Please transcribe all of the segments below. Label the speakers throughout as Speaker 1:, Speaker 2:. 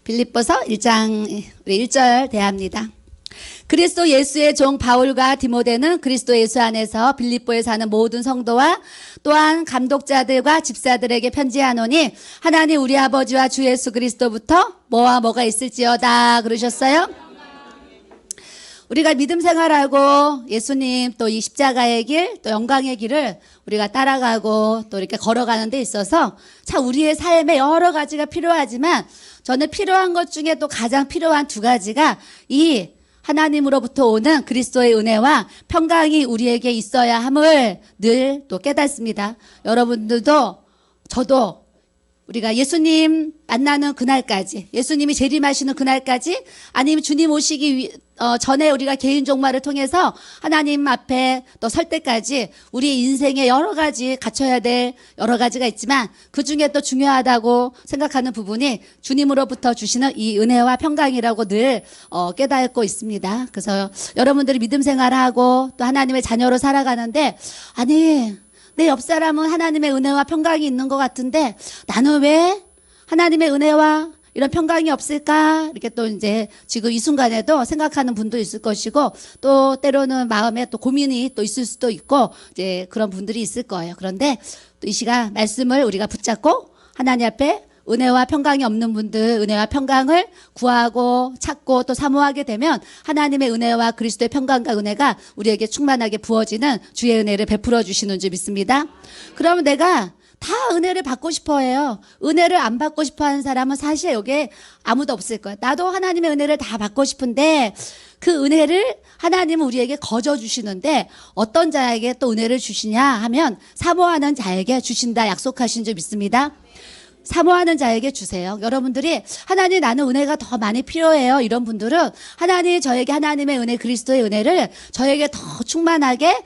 Speaker 1: 빌립보서 1장 1절 대합니다. 그리스도 예수의 종 바울과 디모데는 그리스도 예수 안에서 빌립보에 사는 모든 성도와 또한 감독자들과 집사들에게 편지하노니 하나님 우리 아버지와 주 예수 그리스도부터 뭐와 뭐가 있을지어다 그러셨어요. 우리가 믿음 생활하고 예수님 또 이 십자가의 길, 또 영광의 길을 우리가 따라가고 또 이렇게 걸어가는 데 있어서 참 우리의 삶에 여러 가지가 필요하지만 저는 필요한 것 중에 또 가장 필요한 두 가지가 이 하나님으로부터 오는 그리스도의 은혜와 평강이 우리에게 있어야 함을 늘 또 깨닫습니다. 여러분들도 저도 우리가 예수님 만나는 그날까지, 예수님이 재림하시는 그날까지, 아니면 주님 오시기 전에 우리가 개인 종말을 통해서 하나님 앞에 또 설 때까지 우리 인생에 여러 가지 갖춰야 될 여러 가지가 있지만 그 중에 또 중요하다고 생각하는 부분이 주님으로부터 주시는 이 은혜와 평강이라고 늘 깨닫고 있습니다. 그래서 여러분들이 믿음 생활하고 또 하나님의 자녀로 살아가는데 아니 내 옆 사람은 하나님의 은혜와 평강이 있는 것 같은데 나는 왜 하나님의 은혜와 이런 평강이 없을까? 이렇게 또 이제 지금 이 순간에도 생각하는 분도 있을 것이고 또 때로는 마음에 또 고민이 또 있을 수도 있고 이제 그런 분들이 있을 거예요. 그런데 또 이 시간 말씀을 우리가 붙잡고 하나님 앞에 은혜와 평강이 없는 분들 은혜와 평강을 구하고 찾고 또 사모하게 되면 하나님의 은혜와 그리스도의 평강과 은혜가 우리에게 충만하게 부어지는 주의 은혜를 베풀어 주시는 줄 믿습니다. 그러면 내가 다 은혜를 받고 싶어 해요. 은혜를 안 받고 싶어 하는 사람은 사실 여기에 아무도 없을 거예요. 나도 하나님의 은혜를 다 받고 싶은데 그 은혜를 하나님은 우리에게 거저 주시는데 어떤 자에게 또 은혜를 주시냐 하면 사모하는 자에게 주신다 약속하신 줄 믿습니다. 사모하는 자에게 주세요. 여러분들이 하나님 나는 은혜가 더 많이 필요해요. 이런 분들은 하나님 저에게 하나님의 은혜 그리스도의 은혜를 저에게 더 충만하게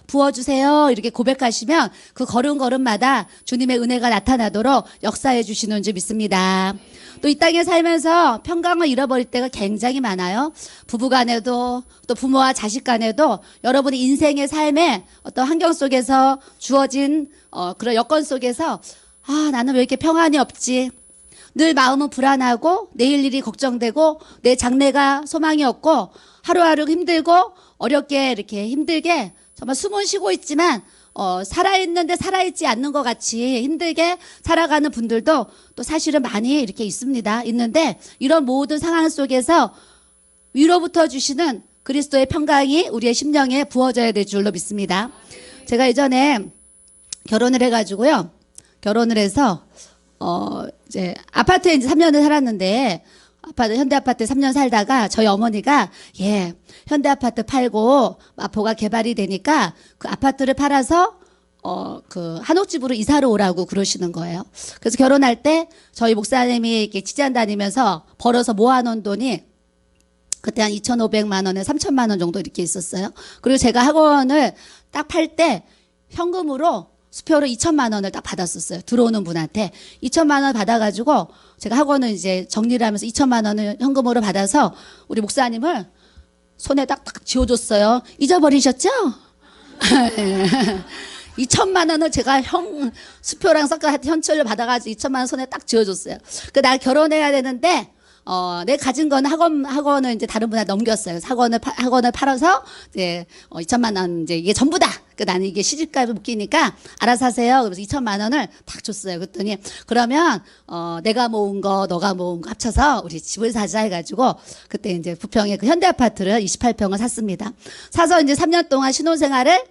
Speaker 1: 부어주세요. 이렇게 고백하시면 그 걸음걸음마다 주님의 은혜가 나타나도록 역사해 주시는 줄 믿습니다. 또 이 땅에 살면서 평강을 잃어버릴 때가 굉장히 많아요. 부부간에도 또 부모와 자식 간에도 여러분의 인생의 삶의 어떤 환경 속에서 주어진 그런 여건 속에서 아, 나는 왜 이렇게 평안이 없지? 늘 마음은 불안하고 내일 일이 걱정되고 내 장래가 소망이 없고 하루하루 힘들고 어렵게 이렇게 힘들게 정말 숨은 쉬고 있지만 살아있는데 살아있지 않는 것 같이 힘들게 살아가는 분들도 또 사실은 많이 이렇게 있는데 이런 모든 상황 속에서 위로부터 주시는 그리스도의 평강이 우리의 심령에 부어져야 될 줄로 믿습니다. 제가 예전에 결혼을 해가지고요. 결혼을 해서 이제 아파트에 이제 3년을 살았는데 현대 아파트에 3년 살다가 저희 어머니가 현대 아파트 팔고 마포가 개발이 되니까 그 아파트를 팔아서 그 한옥집으로 이사를 오라고 그러시는 거예요. 그래서 결혼할 때 저희 목사님이 이렇게 지지안 다니면서 벌어서 모아놓은 돈이 그때 한 2,500만 원에 3,000만 원 정도 이렇게 있었어요. 그리고 제가 학원을 딱 팔 때 현금으로 수표로 2천만 원을 딱 받았었어요. 들어오는 분한테 2천만 원 받아가지고 제가 학원을 이제 정리를 하면서 2천만 원을 현금으로 받아서 우리 목사님을 손에 딱 쥐어줬어요. 잊어버리셨죠? 2천만 원을 제가 수표랑 섞어 현철로 받아가지고 2천만 원 손에 딱 쥐어줬어요. 나 결혼해야 되는데 내가 가진 건 학원을 이제 다른 분한테 넘겼어요. 학원을 팔아서 이제 2천만 원 이제 이게 전부다. 나는 이게 시집가를 못 끼니까 알아서 하세요. 그래서 2천만 원을 딱 줬어요. 그랬더니 그러면 내가 모은 거 너가 모은 거 합쳐서 우리 집을 사자 해가지고 그때 이제 부평에 그 현대 아파트를 28평을 샀습니다. 사서 이제 3년 동안 신혼생활을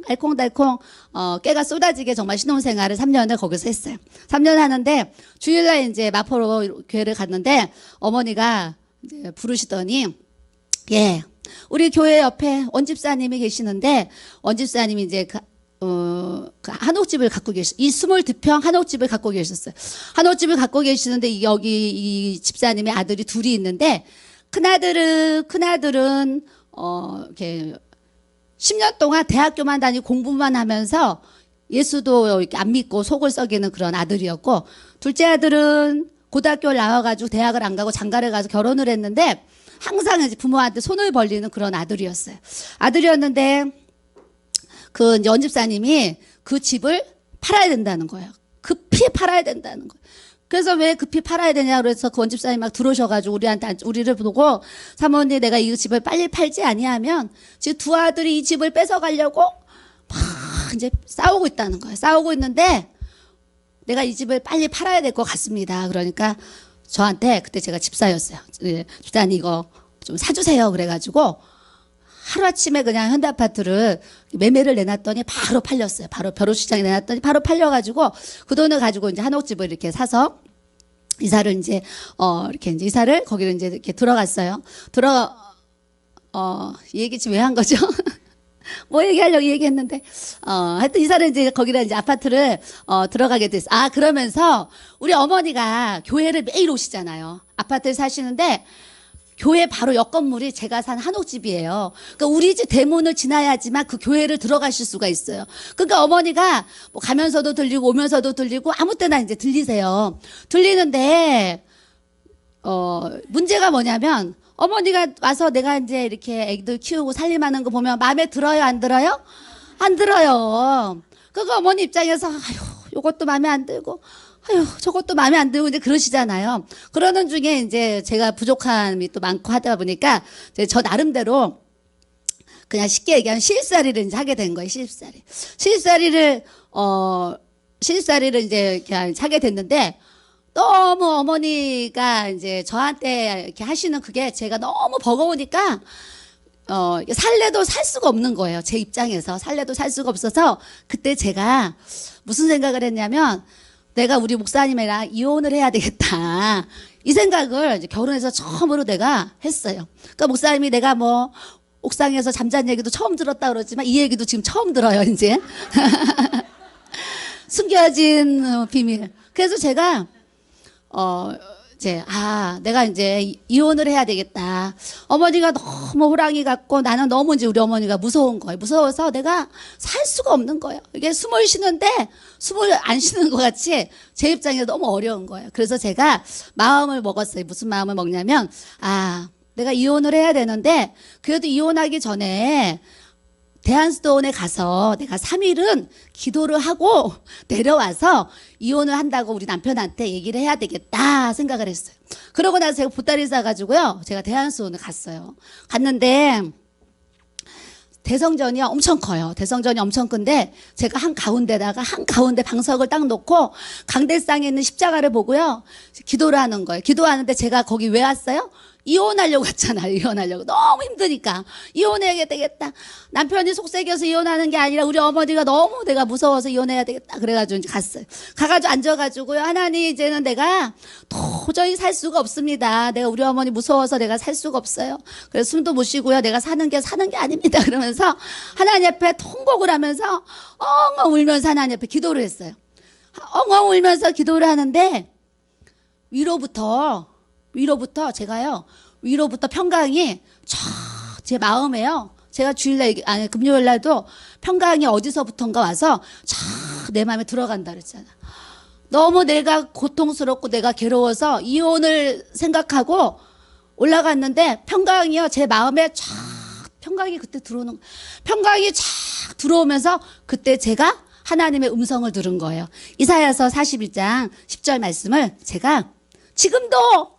Speaker 1: 알콩달콩 깨가 쏟아지게 정말 신혼생활을 3년을 거기서 했어요. 3년 하는데 주일날 이제 마포로 교회를 갔는데 어머니가 이제 부르시더니 우리 교회 옆에 원집사님이 계시는데 원집사님이 이제 그 한옥집을 갖고 계셨어요. 이 22평 한옥집을 갖고 계셨어요. 한옥집을 갖고 계시는데 여기 이 집사님의 아들이 둘이 있는데 큰아들은 이렇게 10년 동안 대학교만 다니고 공부만 하면서 예수도 이렇게 안 믿고 속을 썩이는 그런 아들이었고 둘째 아들은 고등학교를 나와가지고 대학을 안 가고 장가를 가서 결혼을 했는데 항상 이제 부모한테 손을 벌리는 그런 아들이었어요. 아들이었는데 그 연집사님이 그 집을 팔아야 된다는 거예요. 급히 팔아야 된다는 거예요. 그래서 왜 급히 팔아야 되냐 그래서 그 원집사님 막 들어오셔가지고 우리를 보고 사모님 내가 이 집을 빨리 팔지 아니하면 지금 두 아들이 이 집을 뺏어가려고 막 이제 싸우고 있다는 거예요. 싸우고 있는데 내가 이 집을 빨리 팔아야 될 것 같습니다. 그러니까 저한테 그때 제가 집사였어요. 집사님 이거 좀 사주세요. 그래가지고 하루아침에 그냥 현대아파트를 매매를 내놨더니 바로 팔렸어요. 바로 벼룩시장에 내놨더니 바로 팔려가지고 그 돈을 가지고 이제 한옥집을 이렇게 사서 이사를 이제 이렇게 이제 이사를 거기를 이제 이렇게 들어갔어요. 이 얘기 지금 왜 한 거죠? 뭐 얘기하려고 얘기했는데 하여튼 이사를 이제 거기다 이제 아파트를 들어가게 됐어요. 아 그러면서 우리 어머니가 교회를 매일 오시잖아요. 아파트에 사시는데 교회 바로 옆 건물이 제가 산 한옥집이에요. 그러니까 우리 집 대문을 지나야지만 그 교회를 들어가실 수가 있어요. 그러니까 어머니가 뭐 가면서도 들리고 오면서도 들리고 아무 때나 이제 들리세요. 들리는데 문제가 뭐냐면 어머니가 와서 내가 이제 이렇게 애기들 키우고 살림하는 거 보면 마음에 들어요, 안 들어요? 안 들어요. 그거 어머니 입장에서 아휴, 요것도 마음에 안 들고 아유, 저것도 마음에 안 들고 이제 그러시잖아요. 그러는 중에 이제 제가 부족함이 또 많고 하다 보니까 이제 저 나름대로 그냥 쉽게 얘기하면 시집살이를 이제 하게 된 거예요. 시집살이. 시집살이를 이제 그냥 하게 됐는데 너무 어머니가 이제 저한테 이렇게 하시는 그게 제가 너무 버거우니까 살래도 살 수가 없는 거예요. 제 입장에서 살래도 살 수가 없어서 그때 제가 무슨 생각을 했냐면 내가 우리 목사님이랑 이혼을 해야 되겠다. 이 생각을 이제 결혼해서 처음으로 내가 했어요. 그러니까 목사님이 내가 뭐 옥상에서 잠자는 얘기도 처음 들었다 그러지만 이 얘기도 지금 처음 들어요, 이제. 숨겨진 비밀. 그래서 제가 내가 이제 이혼을 해야 되겠다. 어머니가 너무 호랑이 같고 나는 너무 이제 우리 어머니가 무서운 거예요. 무서워서 내가 살 수가 없는 거예요. 이게 숨을 쉬는데 숨을 안 쉬는 것 같이 제 입장에서 너무 어려운 거예요. 그래서 제가 마음을 먹었어요. 무슨 마음을 먹냐면, 내가 이혼을 해야 되는데 그래도 이혼하기 전에 대한수도원에 가서 내가 3일은 기도를 하고 내려와서 이혼을 한다고 우리 남편한테 얘기를 해야 되겠다 생각을 했어요. 그러고 나서 제가 보따리 싸가지고요. 제가 대한수도원을 갔어요. 갔는데 대성전이 엄청 커요. 대성전이 엄청 큰데 제가 한가운데 방석을 딱 놓고 강대상에 있는 십자가를 보고요. 기도를 하는 거예요. 기도하는데 제가 거기 왜 왔어요? 이혼하려고 했잖아요. 이혼하려고. 너무 힘드니까. 이혼해야 되겠다. 남편이 속삭여서 이혼하는 게 아니라 우리 어머니가 너무 내가 무서워서 이혼해야 되겠다. 그래가지고 이제 갔어요. 가가지고 앉아가지고요. 하나님 이제는 내가 도저히 살 수가 없습니다. 내가 우리 어머니 무서워서 내가 살 수가 없어요. 그래서 숨도 못 쉬고요. 내가 사는 게 아닙니다. 그러면서 하나님 앞에 통곡을 하면서 엉엉 울면서 하나님 앞에 기도를 했어요. 엉엉 울면서 기도를 하는데 위로부터 제가요, 위로부터 평강이 제 마음에요. 제가 금요일날도 평강이 어디서부턴가 와서 내 마음에 들어간다 그랬잖아. 너무 내가 고통스럽고 내가 괴로워서 이혼을 생각하고 올라갔는데 평강이요, 제 마음에 평강이 그때 평강이 들어오면서 그때 제가 하나님의 음성을 들은 거예요. 이사야서 41장 10절 말씀을 제가 지금도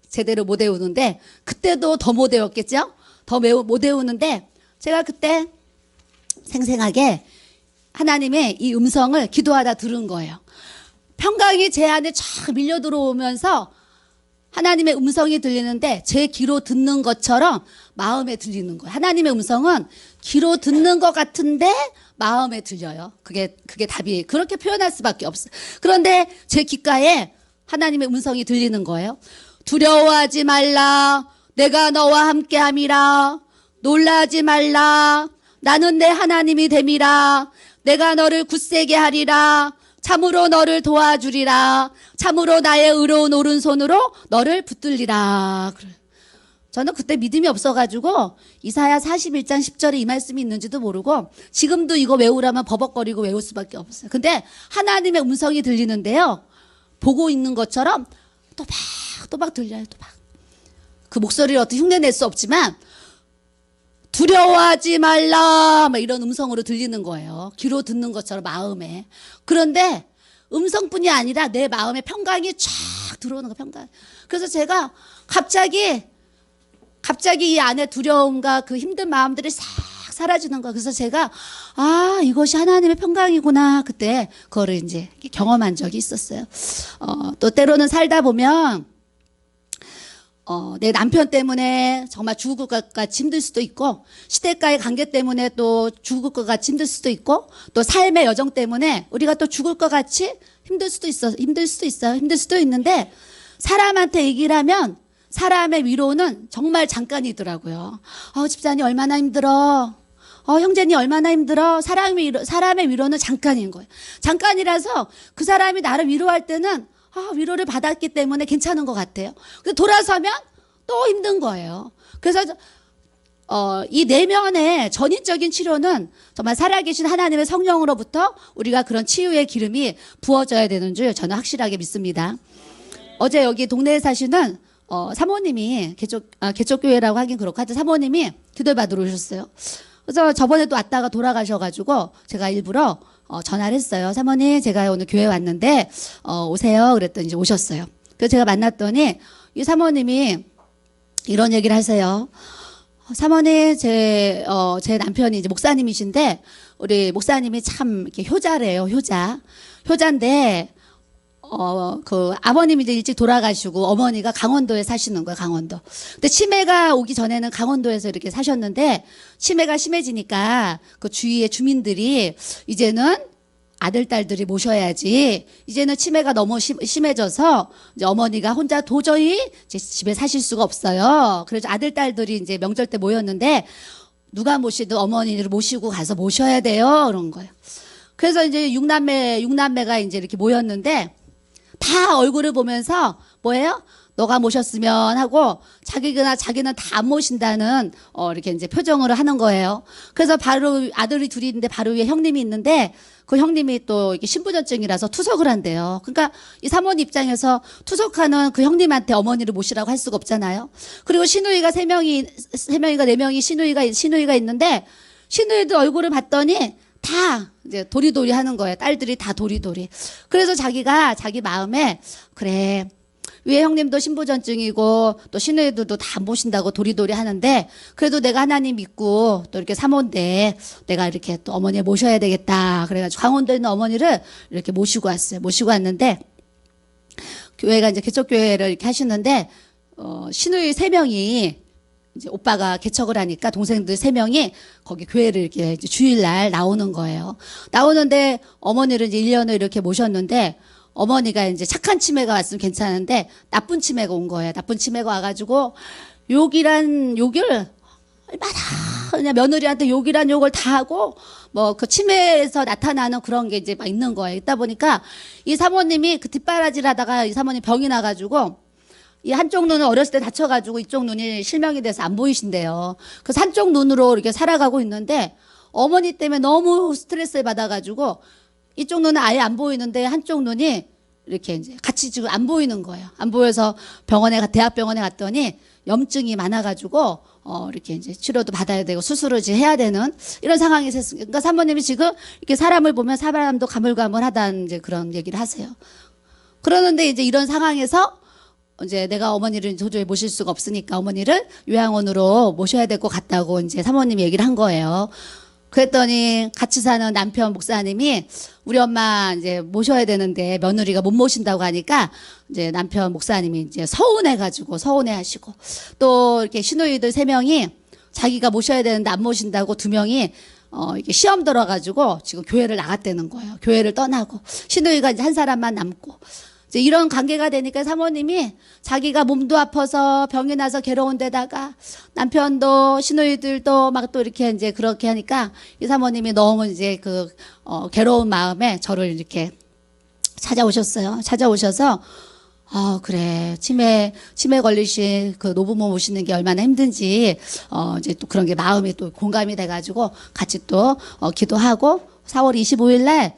Speaker 1: 제대로 못 외우는데 그때도 더 못 외웠겠죠? 더 못 외우는데 제가 그때 생생하게 하나님의 이 음성을 기도하다 들은 거예요. 평강이 제 안에 쫙 밀려 들어오면서 하나님의 음성이 들리는데 제 귀로 듣는 것처럼 마음에 들리는 거예요. 하나님의 음성은 귀로 듣는 것 같은데 마음에 들려요. 그게 답이에요. 그렇게 표현할 수밖에 없어요. 그런데 제 귓가에 하나님의 음성이 들리는 거예요. 두려워하지 말라. 내가 너와 함께함이라. 놀라지 말라. 나는 내 하나님이 됨이라. 내가 너를 굳세게 하리라. 참으로 너를 도와주리라. 참으로 나의 의로운 오른손으로 너를 붙들리라. 저는 그때 믿음이 없어가지고 이사야 41장 10절에 이 말씀이 있는지도 모르고 지금도 이거 외우라면 버벅거리고 외울 수밖에 없어요. 근데 하나님의 음성이 들리는데요. 보고 있는 것처럼 또박 들려요. 또박. 그 목소리를 어떻게 흉내낼 수 없지만 두려워하지 말라 막 이런 음성으로 들리는 거예요. 귀로 듣는 것처럼 마음에. 그런데 음성뿐이 아니라 내 마음에 평강이 쫙 들어오는 거, 평강. 그래서 제가 갑자기 이 안에 두려움과 그 힘든 마음들이 싹 사라지는 거야. 그래서 제가 아, 이것이 하나님의 평강이구나. 그때 그거를 이제 경험한 적이 있었어요. 또 때로는 살다 보면 내 남편 때문에 정말 죽을 것 같이 힘들 수도 있고, 시댁과의 관계 때문에 또 죽을 것 같이 힘들 수도 있고, 또 삶의 여정 때문에 우리가 또 죽을 것 같이 힘들 수도 있는데, 사람한테 얘기를 하면 사람의 위로는 정말 잠깐이더라고요. 집사님 얼마나 힘들어. 형제님 얼마나 힘들어. 사람의 위로는 잠깐인 거예요. 잠깐이라서 그 사람이 나를 위로할 때는 위로를 받았기 때문에 괜찮은 것 같아요. 근데 돌아서면 또 힘든 거예요. 그래서 이 내면의 전인적인 치료는 정말 살아계신 하나님의 성령으로부터 우리가 그런 치유의 기름이 부어져야 되는 줄 저는 확실하게 믿습니다. 어제 여기 동네에 사시는 사모님이 개척교회라고 하긴 그렇고 하여튼 사모님이 기도 받으러 오셨어요. 그래서 저번에도 왔다가 돌아가셔가지고 제가 일부러 전화를 했어요. 사모님, 제가 오늘 교회 왔는데 오세요. 그랬더니 이제 오셨어요. 그래서 제가 만났더니 이 사모님이 이런 얘기를 하세요. 사모님, 제 남편이 이제 목사님이신데 우리 목사님이 참 이렇게 효자래요. 효자인데 그 아버님이 이제 일찍 돌아가시고 어머니가 강원도에 사시는 거예요, 강원도. 근데 치매가 오기 전에는 강원도에서 이렇게 사셨는데 치매가 심해지니까 그 주위의 주민들이 이제는 아들, 딸들이 모셔야지. 이제는 치매가 너무 심해져서 이제 어머니가 혼자 도저히 이제 집에 사실 수가 없어요. 그래서 아들, 딸들이 이제 명절 때 모였는데 누가 모시든 어머니를 모시고 가서 모셔야 돼요. 그런 거예요. 그래서 이제 육남매가 이제 이렇게 모였는데 다 얼굴을 보면서 뭐예요? 너가 모셨으면 하고 자기는 다 안 모신다는 이렇게 이제 표정을 하는 거예요. 그래서 바로 아들이 둘이 있는데 바로 위에 형님이 있는데 그 형님이 또 이게 신부전증이라서 투석을 한대요. 그러니까 이 사모님 입장에서 투석하는 그 형님한테 어머니를 모시라고 할 수가 없잖아요. 그리고 시누이가 네 명이 시누이가 있는데 시누이들 얼굴을 봤더니 다 이제 도리도리 하는 거예요. 딸들이 다 도리도리. 그래서 자기가 자기 마음에 그래, 위에 형님도 신부전증이고 또 시누이들도 다 모신다고 도리도리 하는데 그래도 내가 하나님 믿고 또 이렇게 사모인데 내가 이렇게 또 어머니 모셔야 되겠다. 그래가지고 강원도에 있는 어머니를 이렇게 모시고 왔어요. 모시고 왔는데 교회가 이제 개척교회를 이렇게 하시는데 시누이 3명이 이제 오빠가 개척을 하니까 동생들 3명이 거기 교회를 이렇게 이제 주일날 나오는 거예요. 나오는데 어머니를 이제 1년을 이렇게 모셨는데 어머니가 이제 착한 치매가 왔으면 괜찮은데 나쁜 치매가 온 거예요. 나쁜 치매가 와가지고 욕을 얼마나 그냥 며느리한테 욕이란 욕을 다 하고 뭐 그 치매에서 나타나는 그런 게 이제 막 있는 거예요. 있다 보니까 이 사모님이 그 뒷바라지를 하다가 이 사모님 병이 나가지고 이 한쪽 눈을 어렸을 때 다쳐가지고 이쪽 눈이 실명이 돼서 안 보이신대요. 그래서 한쪽 눈으로 이렇게 살아가고 있는데 어머니 때문에 너무 스트레스를 받아가지고 이쪽 눈은 아예 안 보이는데 한쪽 눈이 이렇게 이제 같이 지금 안 보이는 거예요. 안 보여서 대학병원에 갔더니 염증이 많아가지고 이렇게 이제 치료도 받아야 되고 수술을 이제 해야 되는 이런 상황이 됐습니다. 그러니까 사모님이 지금 이렇게 사람을 보면 사람도 가물가물하다는 이제 그런 얘기를 하세요. 그러는데 이제 이런 상황에서 이제 내가 어머니를 도저히 모실 수가 없으니까 어머니를 요양원으로 모셔야 될 것 같다고 이제 사모님이 얘기를 한 거예요. 그랬더니 같이 사는 남편 목사님이 우리 엄마 이제 모셔야 되는데 며느리가 못 모신다고 하니까 이제 남편 목사님이 이제 서운해하시고 또 이렇게 시누이들 3명이 자기가 모셔야 되는데 안 모신다고 2명이 이게 시험 들어가지고 지금 교회를 나갔다는 거예요. 교회를 떠나고 시누이가 이제 한 사람만 남고 이제 이런 관계가 되니까 사모님이 자기가 몸도 아파서 병이 나서 괴로운 데다가 남편도 시누이들도 막 또 이렇게 이제 그렇게 하니까 이 사모님이 너무 이제 그 괴로운 마음에 저를 이렇게 찾아오셨어요. 찾아오셔서 그래. 치매 걸리신 그 노부모 모시는 게 얼마나 힘든지 이제 또 그런 게 마음이 또 공감이 돼 가지고 같이 또 기도하고 4월 25일 날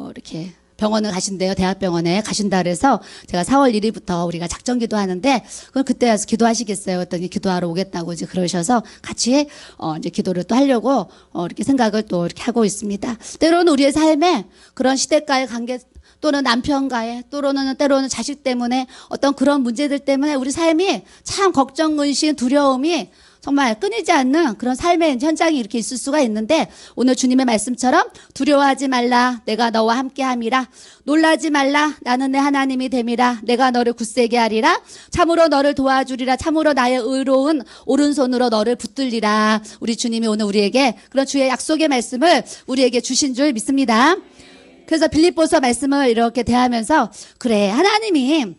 Speaker 1: 이렇게 병원을 가신대요. 대학병원에 가신다 그래서 제가 4월 1일부터 우리가 작정 기도하는데 그럼 그때 와서 기도하시겠어요? 했더니 기도하러 오겠다고 이제 그러셔서 같이 이제 기도를 또 하려고 이렇게 생각을 또 이렇게 하고 있습니다. 때로는 우리의 삶에 그런 시댁과의 관계 또는 남편과의, 때로는 자식 때문에 어떤 그런 문제들 때문에 우리 삶이 참 걱정, 근심, 두려움이 정말 끊이지 않는 그런 삶의 현장이 이렇게 있을 수가 있는데, 오늘 주님의 말씀처럼 두려워하지 말라, 내가 너와 함께함이라. 놀라지 말라, 나는 내 하나님이 됨이라. 내가 너를 굳세게 하리라. 참으로 너를 도와주리라. 참으로 나의 의로운 오른손으로 너를 붙들리라. 우리 주님이 오늘 우리에게 그런 주의 약속의 말씀을 우리에게 주신 줄 믿습니다. 그래서 빌립보서 말씀을 이렇게 대하면서, 그래, 하나님이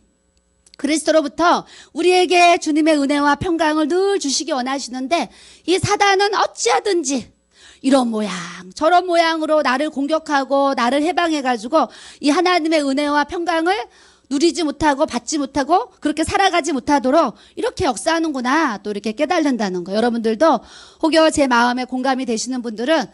Speaker 1: 그리스도로부터 우리에게 주님의 은혜와 평강을 늘 주시기 원하시는데, 이 사단은 어찌하든지 이런 모양 저런 모양으로 나를 공격하고 나를 해방해가지고 이 하나님의 은혜와 평강을 누리지 못하고 받지 못하고 그렇게 살아가지 못하도록 이렇게 역사하는구나, 또 이렇게 깨달는다는 거. 여러분들도 혹여 제 마음에 공감이 되시는 분들은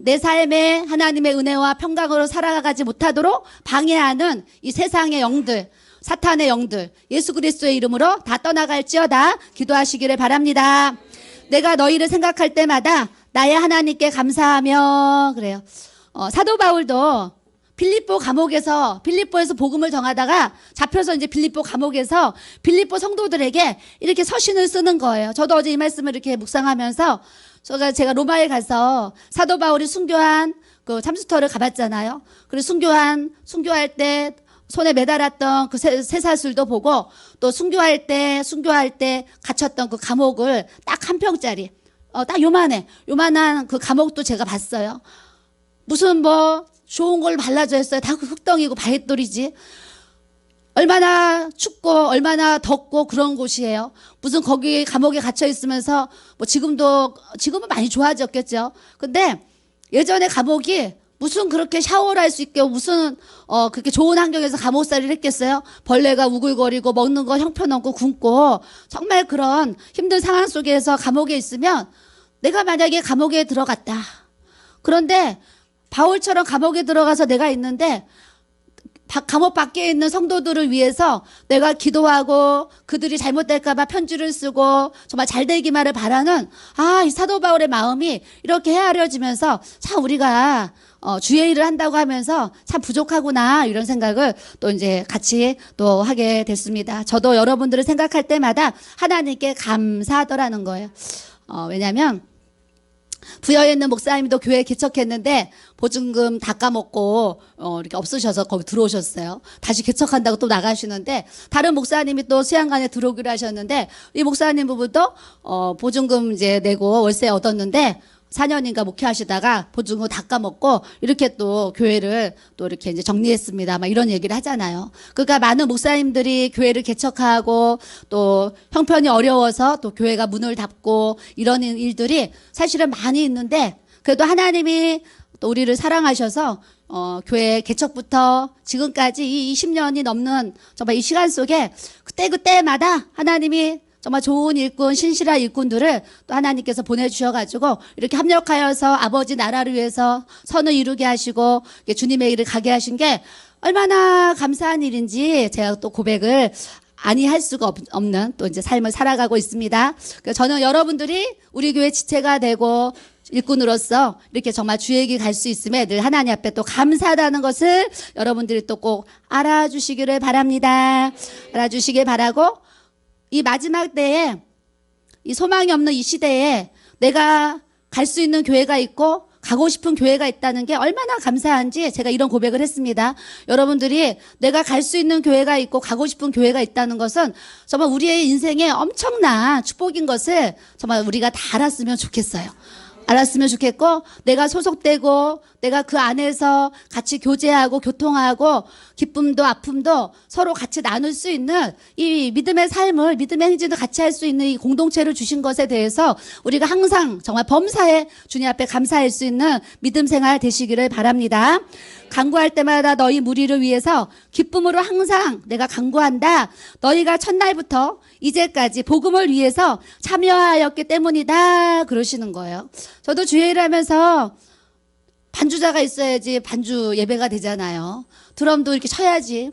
Speaker 1: 내 삶에 하나님의 은혜와 평강으로 살아가지 못하도록 방해하는 이 세상의 영들, 사탄의 영들, 예수 그리스도의 이름으로 다 떠나갈지어다 기도하시기를 바랍니다. 내가 너희를 생각할 때마다 나의 하나님께 감사하며, 그래요. 사도 바울도 빌립보에서 복음을 전하다가 잡혀서 이제 빌립보 감옥에서 빌립보 성도들에게 이렇게 서신을 쓰는 거예요. 저도 어제 이 말씀을 이렇게 묵상하면서, 제가 로마에 가서 사도 바울이 순교한 그 참수터를 가봤잖아요. 그리고 순교할 때 손에 매달았던 그 쇠사슬도 보고, 또 순교할 때 갇혔던 그 감옥을 딱 한 평짜리, 딱 요만한 그 감옥도 제가 봤어요. 무슨 뭐 좋은 걸 발라져 있어요. 다 흙덩이고 바윗돌이지. 얼마나 춥고 얼마나 덥고 그런 곳이에요. 무슨 거기 감옥에 갇혀 있으면서 뭐 지금은 많이 좋아졌겠죠. 근데 예전에 감옥이 무슨 그렇게 샤워를 할 수 있게 무슨 그렇게 좋은 환경에서 감옥살이를 했겠어요? 벌레가 우글거리고 먹는 거 형편없고 굶고 정말 그런 힘든 상황 속에서 감옥에 있으면, 내가 만약에 감옥에 들어갔다. 그런데 바울처럼 감옥에 들어가서 내가 있는데 감옥 밖에 있는 성도들을 위해서 내가 기도하고 그들이 잘못될까봐 편지를 쓰고 정말 잘 되기만을 바라는, 이 사도 바울의 마음이 이렇게 헤아려지면서 참 우리가 주의 일을 한다고 하면서 참 부족하구나, 이런 생각을 또 이제 같이 또 하게 됐습니다. 저도 여러분들을 생각할 때마다 하나님께 감사하더라는 거예요. 왜냐면 부여에 있는 목사님도 교회 개척했는데 보증금 다 까먹고 이렇게 없으셔서 거기 들어오셨어요. 다시 개척한다고 또 나가시는데, 다른 목사님이 또 수양관에 들어오기로 하셨는데, 이 목사님 부부도 보증금 이제 내고 월세 얻었는데 4년인가 목회하시다가 보증금 다 까먹고 이렇게 또 교회를 또 이렇게 이제 정리했습니다. 막 이런 얘기를 하잖아요. 그러니까 많은 목사님들이 교회를 개척하고 또 형편이 어려워서 또 교회가 문을 닫고 이런 일들이 사실은 많이 있는데, 그래도 하나님이 또 우리를 사랑하셔서 교회 개척부터 지금까지 이 20년이 넘는 정말 이 시간 속에 그때마다 하나님이 정말 좋은 일꾼, 신실한 일꾼들을 또 하나님께서 보내주셔가지고 이렇게 합력하여서 아버지 나라를 위해서 선을 이루게 하시고 주님의 일을 가게 하신 게 얼마나 감사한 일인지 제가 또 고백을 아니할 수가 없는 또 이제 삶을 살아가고 있습니다. 그래서 저는 여러분들이 우리 교회 지체가 되고 일꾼으로서 이렇게 정말 주의 길 갈 수 있음에 늘 하나님 앞에 또 감사하다는 것을 여러분들이 또 꼭 알아주시기를 바랍니다. 알아주시길 바라고, 이 마지막 때에, 이 소망이 없는 이 시대에 내가 갈 수 있는 교회가 있고 가고 싶은 교회가 있다는 게 얼마나 감사한지 제가 이런 고백을 했습니다. 여러분들이 내가 갈 수 있는 교회가 있고 가고 싶은 교회가 있다는 것은 정말 우리의 인생에 엄청난 축복인 것을 정말 우리가 다 알았으면 좋겠어요. 알았으면 좋겠고, 내가 소속되고 내가 그 안에서 같이 교제하고 교통하고 기쁨도 아픔도 서로 같이 나눌 수 있는 이 믿음의 삶을, 믿음의 행진을 같이 할 수 있는 이 공동체를 주신 것에 대해서 우리가 항상 정말 범사에 주님 앞에 감사할 수 있는 믿음 생활 되시기를 바랍니다. 간구할 때마다 너희 무리를 위해서 기쁨으로 항상 내가 간구한다. 너희가 첫날부터 이제까지 복음을 위해서 참여하였기 때문이다, 그러시는 거예요. 저도 주의 일하면서 반주자가 있어야지 반주 예배가 되잖아요. 드럼도 이렇게 쳐야지.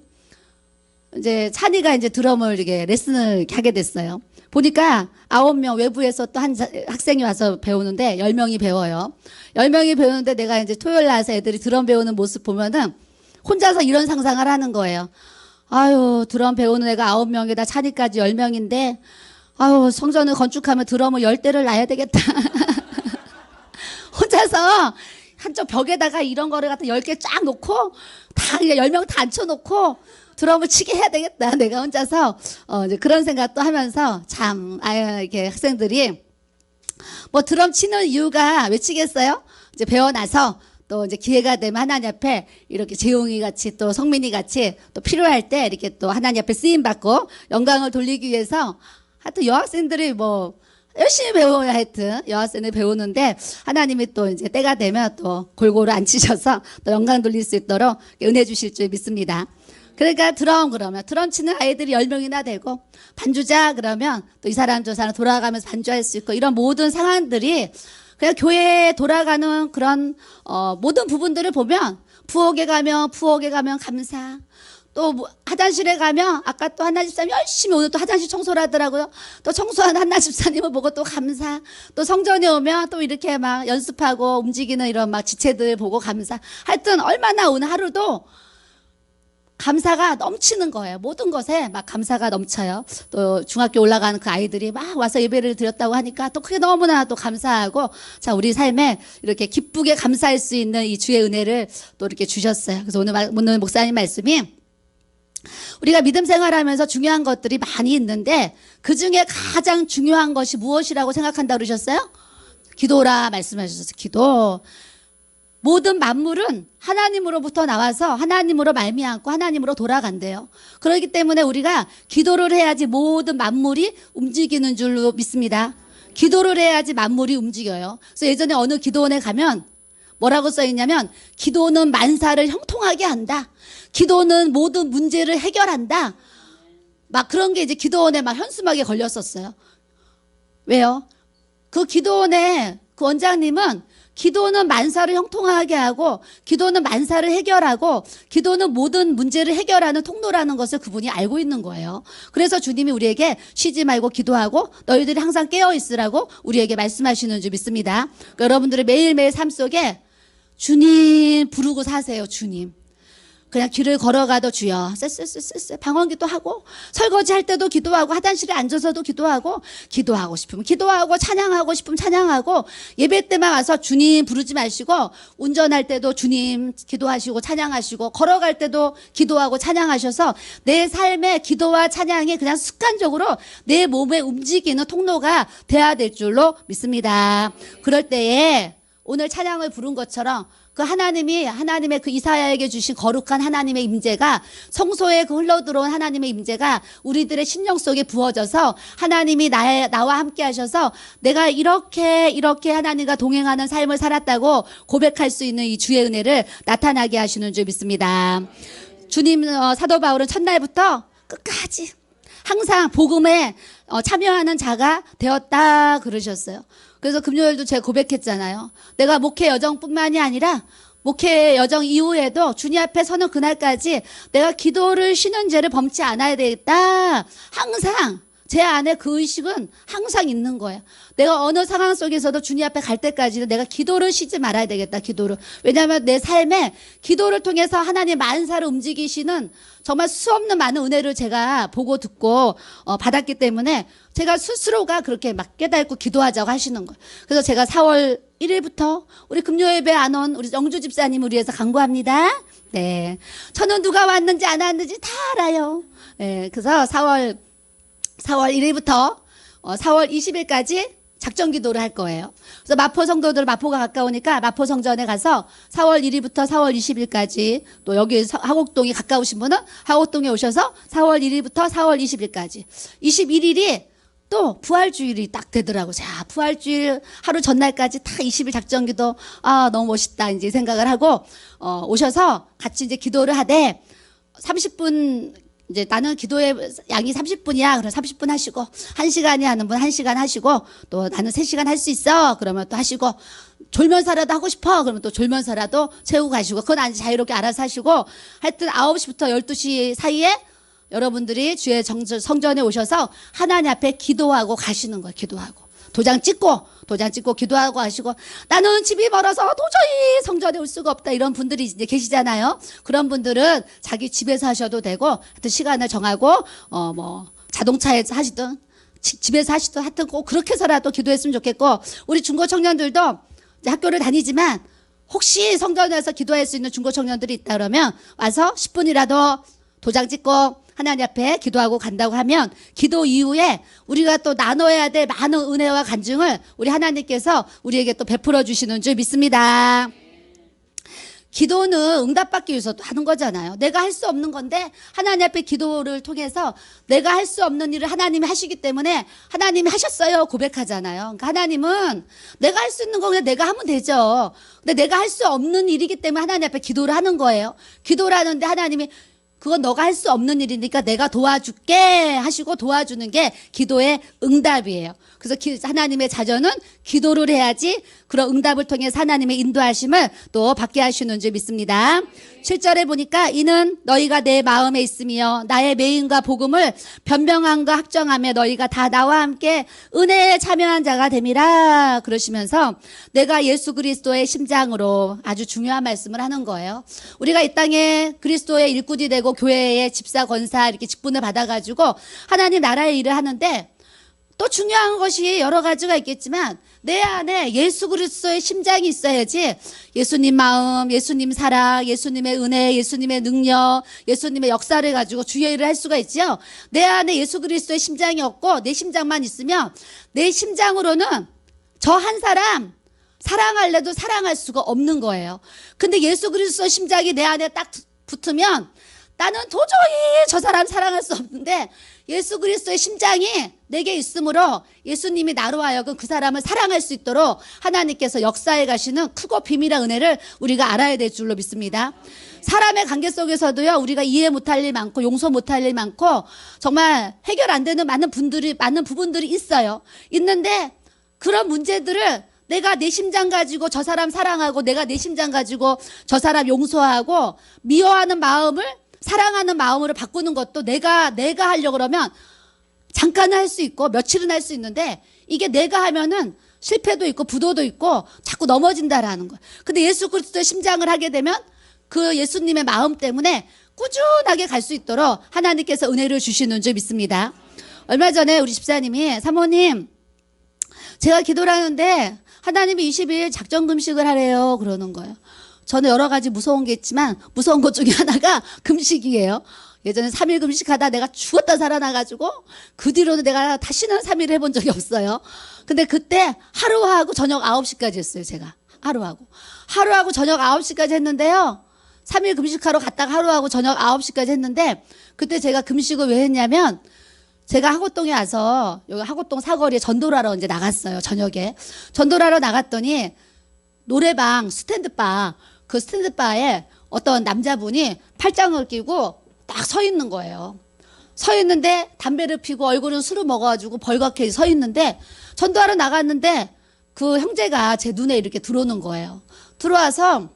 Speaker 1: 이제 찬이가 이제 드럼을 이렇게 레슨을 이렇게 하게 됐어요. 보니까 9명 외부에서 또 한 학생이 와서 배우는데 10명이 배워요. 10명이 배우는데 내가 이제 토요일 나와서 애들이 드럼 배우는 모습 보면은 혼자서 이런 상상을 하는 거예요. 아유, 드럼 배우는 애가 9명에다 찬이까지 10명인데, 아유, 성전을 건축하면 드럼을 10대를 놔야 되겠다. 혼자서 한쪽 벽에다가 이런 거를 갖다 10개 쫙 놓고, 다, 10명 다 앉혀놓고, 드럼을 치게 해야 되겠다. 내가 혼자서, 이제 그런 생각도 하면서, 참, 아유, 이렇게 학생들이, 뭐 드럼 치는 이유가 왜 치겠어요? 이제 배워나서, 또 이제 기회가 되면 하나님 앞에 이렇게 재용이 같이 또 성민이 같이 또 필요할 때 이렇게 또 하나님 앞에 쓰임 받고 영광을 돌리기 위해서 하여튼 여학생들이 뭐 열심히 배워야 하여튼 여학생을 배우는데 하나님이 또 이제 때가 되면 또 골고루 앉히셔서 또 영광 돌릴 수 있도록 은혜 주실 줄 믿습니다. 그러니까 그러면 드럼 치는 아이들이 10명이나 되고 반주자 그러면 또 이 사람 저 사람 돌아가면서 반주할 수 있고 이런 모든 상황들이 그냥 교회에 돌아가는 그런 모든 부분들을 보면 부엌에 가면 감사. 또 화장실에 가면 아까 또 한나 집사님 열심히 오늘 또 화장실 청소를 하더라고요. 또 청소하는 한나 집사님을 보고 또 감사. 또 성전에 오면 또 이렇게 막 연습하고 움직이는 이런 막 지체들 보고 감사. 하여튼 얼마나 오늘 하루도 감사가 넘치는 거예요. 모든 것에 막 감사가 넘쳐요. 또 중학교 올라가는 그 아이들이 막 와서 예배를 드렸다고 하니까 또 그게 너무나 또 감사하고 자, 우리 삶에 이렇게 기쁘게 감사할 수 있는 이 주의 은혜를 또 이렇게 주셨어요. 그래서 오늘 목사님 말씀이 우리가 믿음 생활하면서 중요한 것들이 많이 있는데 그 중에 가장 중요한 것이 무엇이라고 생각한다 그러셨어요? 기도라 말씀하셨어요. 기도. 모든 만물은 하나님으로부터 나와서 하나님으로 말미암고 하나님으로 돌아간대요. 그렇기 때문에 우리가 기도를 해야지 모든 만물이 움직이는 줄로 믿습니다. 기도를 해야지 만물이 움직여요. 그래서 예전에 어느 기도원에 가면 뭐라고 써있냐면 기도는 만사를 형통하게 한다. 기도는 모든 문제를 해결한다. 막 그런 게 이제 기도원에 막 현수막에 걸렸었어요. 왜요? 그 기도원의 그 원장님은 기도는 만사를 형통하게 하고 기도는 만사를 해결하고 기도는 모든 문제를 해결하는 통로라는 것을 그분이 알고 있는 거예요. 그래서 주님이 우리에게 쉬지 말고 기도하고 너희들이 항상 깨어 있으라고 우리에게 말씀하시는 줄 믿습니다. 그러니까 여러분들의 매일매일 삶 속에 주님 부르고 사세요. 주님. 그냥 길을 걸어가도 주여 쎄쎄쎄쎄 방언기도 하고 설거지할 때도 기도하고 화장실에 앉아서도 기도하고 싶으면 기도하고 찬양하고 싶으면 찬양하고 예배 때만 와서 주님 부르지 마시고 운전할 때도 주님 기도하시고 찬양하시고 걸어갈 때도 기도하고 찬양하셔서 내 삶의 기도와 찬양이 그냥 습관적으로 내 몸에 움직이는 통로가 돼야 될 줄로 믿습니다. 그럴 때에 오늘 찬양을 부른 것처럼 그 하나님의 그 이사야에게 주신 거룩한 하나님의 임재가 성소에 그 흘러들어온 하나님의 임재가 우리들의 심령 속에 부어져서 하나님이 나와 함께 하셔서 내가 이렇게 하나님과 동행하는 삶을 살았다고 고백할 수 있는 이 주의 은혜를 나타나게 하시는 줄 믿습니다. 주님 사도 바울은 첫날부터 끝까지 항상 복음에 참여하는 자가 되었다 그러셨어요. 그래서 금요일도 제가 고백했잖아요. 내가 목회 여정뿐만이 아니라 목회 여정 이후에도 주님 앞에 서는 그날까지 내가 기도를 쉬는 죄를 범치 않아야 되겠다. 항상 제 안에 그 의식은 항상 있는 거예요. 내가 어느 상황 속에서도 주님 앞에 갈 때까지는 내가 기도를 쉬지 말아야 되겠다. 기도를. 왜냐하면 내 삶에 기도를 통해서 하나님 만사를 움직이시는 정말 수없는 많은 은혜를 제가 보고 듣고 받았기 때문에 제가 스스로가 그렇게 막 깨닫고 기도하자고 하시는 거예요. 그래서 제가 4월 1일부터 우리 금요예배 안 온 우리 영주 집사님을 위해서 간구합니다. 네, 저는 누가 왔는지 안 왔는지 다 알아요. 네, 그래서 4월 1일부터 4월 20일까지 작전 기도를 할 거예요. 그래서 마포 성도들 마포가 가까우니까 마포 성전에 가서 4월 1일부터 4월 20일까지 또 여기 하곡동이 가까우신 분은 하곡동에 오셔서 4월 1일부터 4월 20일까지 21일이 또 부활주일이 딱 되더라고. 자, 부활주일 하루 전날까지 다 20일 작전 기도 너무 멋있다 이제 생각을 하고 오셔서 같이 이제 기도를 하되 30분 이제 나는 기도의 양이 30분이야. 그럼 30분 하시고 1시간이 하는 분 1시간 하시고 또 나는 3시간 할 수 있어. 그러면 또 하시고 졸면서라도 하고 싶어. 그러면 또 졸면서라도 채우고 가시고 그건 아주 자유롭게 알아서 하시고 하여튼 9시부터 12시 사이에 여러분들이 주의 성전에 오셔서 하나님 앞에 기도하고 가시는 거예요. 기도하고. 도장 찍고 기도하고 하시고 나는 집이 멀어서 도저히 성전에 올 수가 없다 이런 분들이 이제 계시잖아요. 그런 분들은 자기 집에서 하셔도 되고 하여튼 시간을 정하고 뭐 자동차에서 하시든 집에서 하시든 하여튼 꼭 그렇게 해서라도 기도했으면 좋겠고 우리 중고 청년들도 이제 학교를 다니지만 혹시 성전에서 기도할 수 있는 중고 청년들이 있다 그러면 와서 10분이라도 도장 찍고 하나님 앞에 기도하고 간다고 하면 기도 이후에 우리가 또 나눠야 될 많은 은혜와 간증을 우리 하나님께서 우리에게 또 베풀어 주시는 줄 믿습니다. 기도는 응답받기 위해서 하는 거잖아요. 내가 할 수 없는 건데 하나님 앞에 기도를 통해서 내가 할 수 없는 일을 하나님이 하시기 때문에 하나님이 하셨어요 고백하잖아요. 그러니까 하나님은 내가 할 수 있는 거 그냥 내가 하면 되죠. 근데 내가 할 수 없는 일이기 때문에 하나님 앞에 기도를 하는 거예요. 기도를 하는데 하나님이 그건 너가 할 수 없는 일이니까 내가 도와줄게 하시고 도와주는 게 기도의 응답이에요. 그래서 하나님의 자녀는 기도를 해야지 그런 응답을 통해서 하나님의 인도하심을 또 받게 하시는 줄 믿습니다. 7절에 보니까 이는 너희가 내 마음에 있으며 나의 매임과 복음을 변명함과 확정하며 너희가 다 나와 함께 은혜에 참여한 자가 됨이라 그러시면서 내가 예수 그리스도의 심장으로 아주 중요한 말씀을 하는 거예요. 우리가 이 땅에 그리스도의 일꾼이 되고 교회의 집사 권사 이렇게 직분을 받아가지고 하나님 나라의 일을 하는데 또 중요한 것이 여러 가지가 있겠지만 내 안에 예수 그리스도의 심장이 있어야지 예수님 마음, 예수님 사랑, 예수님의 은혜, 예수님의 능력, 예수님의 역사를 가지고 주의 일을 할 수가 있죠. 내 안에 예수 그리스도의 심장이 없고 내 심장만 있으면 내 심장으로는 저 한 사람 사랑할래도 사랑할 수가 없는 거예요. 근데 예수 그리스도의 심장이 내 안에 딱 붙으면 나는 도저히 저 사람 사랑할 수 없는데 예수 그리스도의 심장이 내게 있으므로 예수님이 나로 하여금 그 사람을 사랑할 수 있도록 하나님께서 역사해 가시는 크고 비밀한 은혜를 우리가 알아야 될 줄로 믿습니다. 사람의 관계 속에서도요 우리가 이해 못할 일 많고 용서 못할 일 많고 정말 해결 안 되는 많은 부분들이 있어요. 있는데 그런 문제들을 내가 내 심장 가지고 저 사람 사랑하고 내가 내 심장 가지고 저 사람 용서하고 미워하는 마음을 사랑하는 마음으로 바꾸는 것도 내가 하려고 그러면 잠깐은 할 수 있고 며칠은 할 수 있는데 이게 내가 하면은 실패도 있고 부도도 있고 자꾸 넘어진다라는 거예요. 근데 예수 그리스도의 심장을 하게 되면 그 예수님의 마음 때문에 꾸준하게 갈 수 있도록 하나님께서 은혜를 주시는 줄 믿습니다. 얼마 전에 우리 집사님이 사모님 제가 기도를 하는데 하나님이 20일 작정금식을 하래요 그러는 거예요. 저는 여러 가지 무서운 게 있지만 무서운 것 중에 하나가 금식이에요. 예전에 3일 금식하다 내가 죽었다 살아나가지고 그 뒤로는 내가 다시는 3일 해본 적이 없어요. 근데 그때 하루하고 저녁 9시까지 했어요. 제가 하루하고 저녁 9시까지 했는데요. 3일 금식하러 갔다가 하루하고 저녁 9시까지 했는데 그때 제가 금식을 왜 했냐면 제가 하고동에 와서 여기 하고동 사거리에 전도를 하러 이제 나갔어요. 저녁에 전도를 하러 나갔더니 노래방 스탠드바 그 스탠드바에 어떤 남자분이 팔짱을 끼고 딱 서 있는 거예요. 서 있는데 담배를 피고 얼굴은 술을 먹어가지고 벌겋게 서 있는데 전도하러 나갔는데 그 형제가 제 눈에 이렇게 들어오는 거예요. 들어와서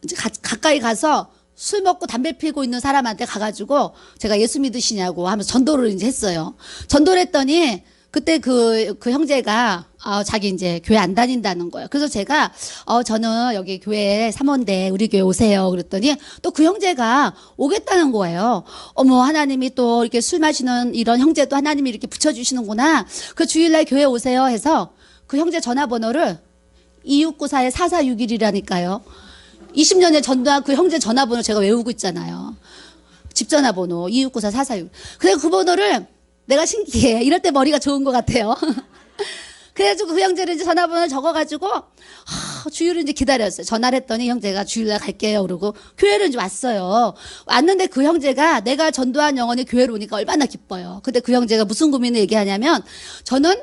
Speaker 1: 이제 가까이 가서 술 먹고 담배 피고 있는 사람한테 가가지고 제가 예수 믿으시냐고 하면서 전도를 이제 했어요. 전도를 했더니 그때 그 형제가 자기 이제 교회 안 다닌다는 거예요. 그래서 제가 저는 여기 교회 사모인데 우리 교회 오세요. 그랬더니 또 그 형제가 오겠다는 거예요. 어머 하나님이 또 이렇게 술 마시는 이런 형제도 하나님이 이렇게 붙여주시는구나. 그 주일날 교회 오세요 해서 그 형제 전화번호를 2694에 4461이라니까요. 20년에 전도한 그 형제 전화번호 제가 외우고 있잖아요. 집 전화번호 2694 4461. 그래서 그 번호를 내가 신기해. 이럴 때 머리가 좋은 것 같아요. 그래가지고 그 형제를 이제 전화번호를 적어가지고 주일을 이제 기다렸어요. 전화를 했더니 형제가 주일날 갈게요. 그러고 교회를 이제 왔어요. 왔는데 그 형제가 내가 전도한 영혼이 교회로 오니까 얼마나 기뻐요. 근데 그 형제가 무슨 고민을 얘기하냐면 저는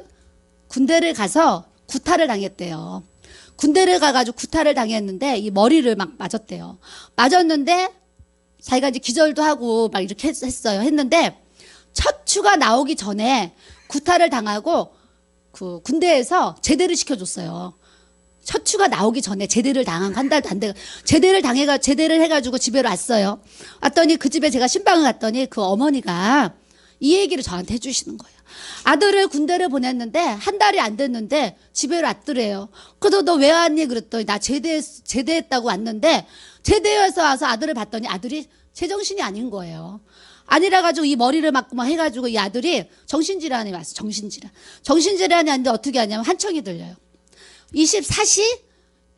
Speaker 1: 군대를 가서 구타를 당했대요. 군대를 가가지고 구타를 당했는데 이 머리를 막 맞았대요. 맞았는데 자기가 이제 기절도 하고 막 이렇게 했어요. 했는데 척추가 나오기 전에 구타를 당하고 그 군대에서 제대를 시켜줬어요. 척추가 나오기 전에 제대를 당한 한 달도 안 돼. 제대를 해가지고 집에 왔어요. 왔더니 그 집에 제가 신방을 갔더니 그 어머니가 이 얘기를 저한테 해주시는 거예요. 아들을 군대를 보냈는데 한 달이 안 됐는데 집에 왔더래요. 그래서 너 왜 왔니? 그랬더니 나 제대했다고 왔는데 제대해서 와서 아들을 봤더니 아들이 제정신이 아닌 거예요. 아니라 가지고 이 머리를 맞고 막 해가지고 이 아들이 정신질환이 왔어. 정신질환이 왔는데 어떻게 하냐면 한청이 들려요. 24시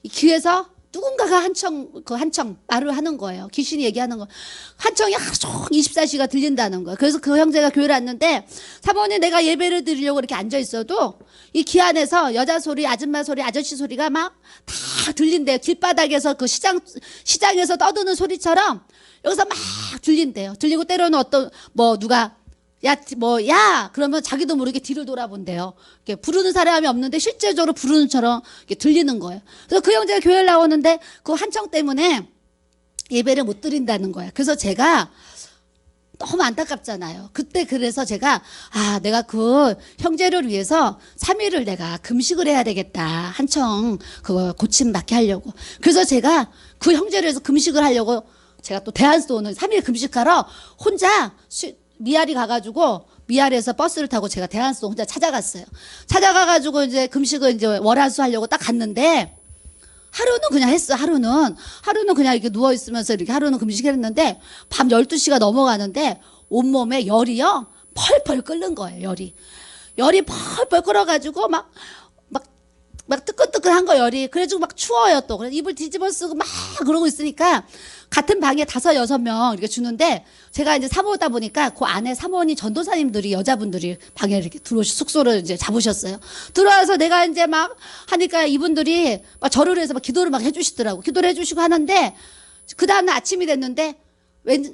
Speaker 1: 귀에서 누군가가 한청 말을 하는 거예요. 귀신이 얘기하는 거. 한청이 하루 종일 24시가 들린다는 거예요. 그래서 그 형제가 교회를 왔는데 사모님 내가 예배를 드리려고 이렇게 앉아 있어도 이 귀 안에서 여자 소리, 아줌마 소리, 아저씨 소리가 막 다 들린대요. 길바닥에서 그 시장에서 떠드는 소리처럼 여기서 막 들린대요. 들리고 때로는 어떤 누가 야 그러면 자기도 모르게 뒤를 돌아본대요. 이렇게 부르는 사람이 없는데 실제적으로 부르는 처럼 이렇게 들리는 거예요. 그래서 그 형제가 교회를 나오는데 그 한청 때문에 예배를 못 드린다는 거예요. 그래서 제가 너무 안타깝잖아요. 그때 그래서 제가 내가 그 형제를 위해서 3일을 내가 금식을 해야 되겠다. 한청 그거 고침 받게 하려고. 그래서 제가 그 형제를 위해서 금식을 하려고 제가 또 대한스토어는 3일 금식하러 혼자 미아리 가가지고 미아리에서 버스를 타고 제가 대한스토어 혼자 찾아갔어요. 찾아가가지고 이제 금식을 이제 월화수 하려고 딱 갔는데 하루는 그냥 했어. 하루는 그냥 이렇게 누워있으면서 이렇게 하루는 금식했는데 밤 12시가 넘어가는데 온몸에 열이요 펄펄 끓는 거예요. 열이 펄펄 끓어가지고 막 뜨끈뜨끈한 거 열이. 그래가지고 막 추워요 또. 그래서 이불 뒤집어 쓰고 막 그러고 있으니까 같은 방에 5, 6명 이렇게 주는데 제가 이제 사모다 보니까 그 안에 사모님 전도사님들이 여자분들이 방에 이렇게 숙소를 이제 잡으셨어요. 들어와서 내가 이제 막 하니까 이분들이 막 절을 해서 막 기도를 막 해주시더라고. 기도를 해주시고 하는데 그 다음날 아침이 됐는데